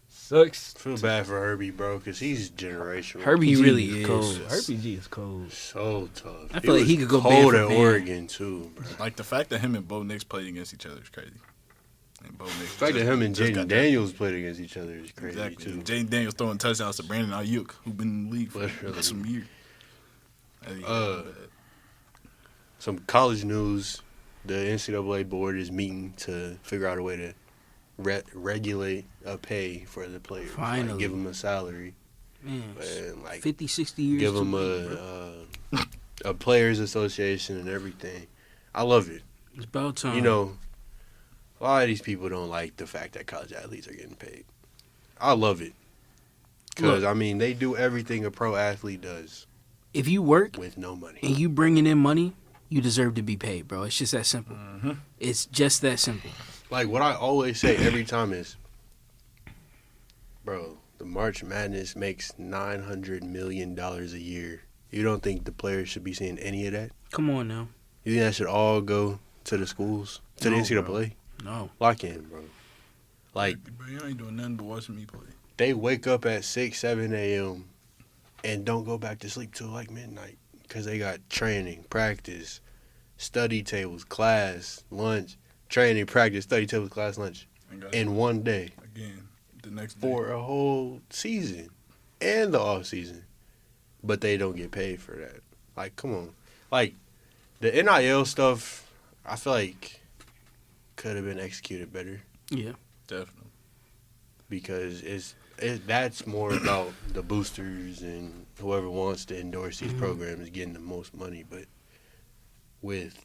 Sucks. Feel bad for Herbie, bro, because he's generational. Herbie He G really is is. cold. Herbie G is cold. So tough. I feel like he could go cold band for at band. Oregon too, bro. Like the fact that him and Bo Nix played against each other is crazy. And Bo Nix The fact that him and just Jaden got that. Daniels played against each other is crazy Exactly. too. Jaden Daniels throwing touchdowns to Brandon Ayuk, who been in the league for Literally. some years. Hey, Some college news: the NCAA board is meeting to figure out a way to regulate a pay for the players. Like, Finally. give them a salary Man, and like 50, 60 years. give too them late, bro. a players association and everything. I love it. It's about time. You know, a lot of these people don't like the fact that college athletes are getting paid. I love it. Because, Look. I mean, they do everything a pro athlete does if you work with no money. and you bringing in money, you deserve to be paid, bro. It's just that simple. It's just that simple. Like, what I always say every time is, Bro, the March Madness makes $900 million a year. You don't think the players should be seeing any of that? Come on now. You think that should all go to the schools? To the No, NCAA? No. Lock in, bro. Like, bro, you ain't doing nothing but watching me play. they wake up at 6, 7 a.m. and don't go back to sleep till like midnight because they got training, practice, study tables, class, lunch, training, practice, study tables, class, lunch in one day Again, the next day. for a whole season and the off season. But they don't get paid for that. Like, come on. Like, the NIL stuff, I feel like could have been executed better Yeah. Definitely. because that's more about the boosters and whoever wants to endorse these programs getting the most money. But with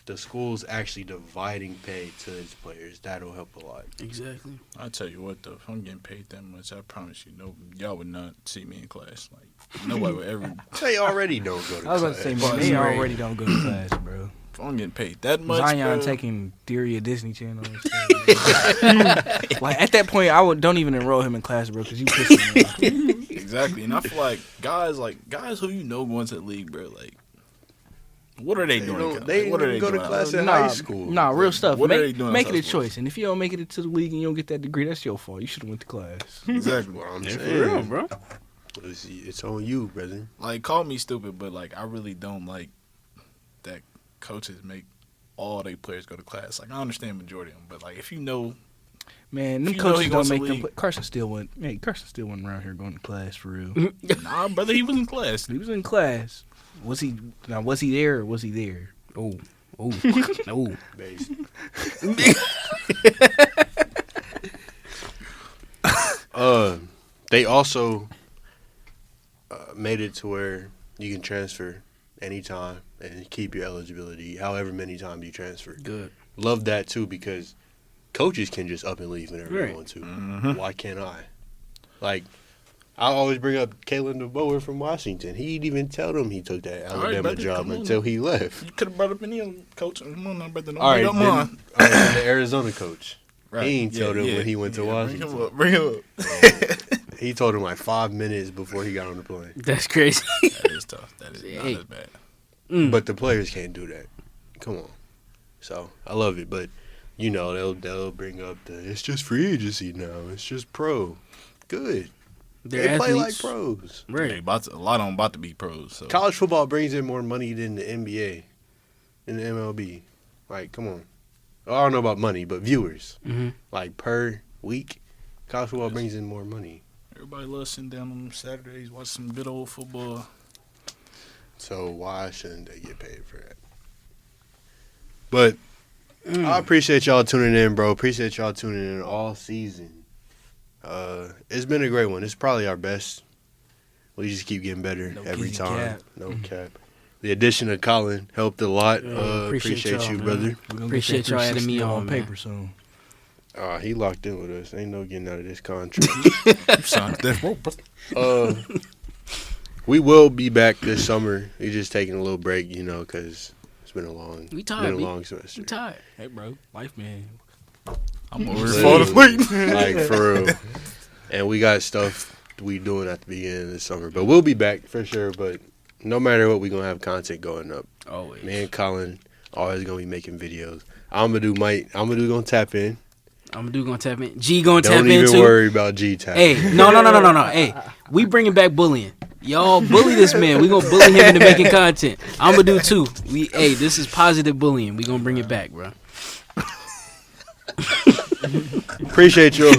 the schools actually dividing pay to its players, that'll help a lot. Exactly. I tell you what, though, if I'm getting paid that much, I promise you, no, y'all would not see me in class. Like, nobody would ever. They already don't go to I was about class. to say, man, they already don't go to class, bro. If I'm getting paid that much, Zion bro, taking theory of Disney Channel. And stuff. Like at that point, don't even enroll him in class, bro, because you pissing me off. exactly. And I feel like guys who you know going to the league, bro, like, what are they doing? They what are they go to doing? class in Nah, high school. Nah, real stuff. What are Make, they doing make it a outside sports? choice, and if you don't make it to the league and you don't get that degree, that's your fault. You should have went to class. Exactly. What I'm Yeah, saying. for real, bro. It's on you, brother. Like, call me stupid, but like, I really don't like that coaches make all their players go to class. Like, I understand majority of them, but like, if you know, Man, them You know he coaches goes don't to make them. league. Carson still went. Man, Carson still went around here going to class for real. nah, brother, he was in class. He was in class. Was he there or was he there? Oh. Oh. No. Base. They also made it to where you can transfer anytime and keep your eligibility however many times you transfer. Good. Love that too because coaches can just up and leave whenever they Right. want to. Mhm. Why can't I? Like, I always bring up Kalen DeBoer from Washington. He'd even tell them he took that All right, Alabama brother, job come on until now. he left. You could have brought up any other coach. Come on, now, brother. Don't All right, bring up then, mine. all right, the Arizona coach. Right. He ain't told him when he went to Washington. Bring him up. He told him like 5 minutes before he got on the plane. That's crazy. That is tough. That is not Hey. as bad. But the players can't do that. Come on. So I love it, but you know they'll bring up it's just free agency now. It's just pro. Good. They're They play like athletes. pros. They Right. a lot of them about to be pros. So College football brings in more money than the NBA and the MLB. Like, come on. I don't know about money, but viewers. Mm-hmm. Like per week, college football brings in more money. everybody loves sitting down on Saturdays, watch some good old football. So why shouldn't they get paid for that? But I appreciate y'all tuning in, bro. Appreciate y'all tuning in all season. It's been a great one. It's probably our best. We just keep getting better No every kizzy time. cap. No cap. The addition of Colin helped a lot. Yeah, Appreciate y'all, you, man. brother. We're gonna Appreciate get that y'all adding me 360 on, man. paper soon. He locked in with us. Ain't no getting out of this contract. Son, death row, bro. We will be back this summer. We're just taking a little break, because it's been a long, We tired, been a B. long semester. I'm tired. Hey, bro, life, man. I'm over here Literally. falling asleep. Like, for real. And we got stuff we doing at the beginning of the summer. But we'll be back for sure. But no matter what, we going to have content going up. Always. Me and Colin always going to be making videos. Amadou going to tap in. Amadou gonna tap in. G gonna tap Don't in even too. worry about G tap. Hey, no. Hey, we bringing back bullying. Y'all bully this man. We gonna bully him into making content. Amadou too. This is positive bullying. We gonna bring it back, bro. Appreciate you.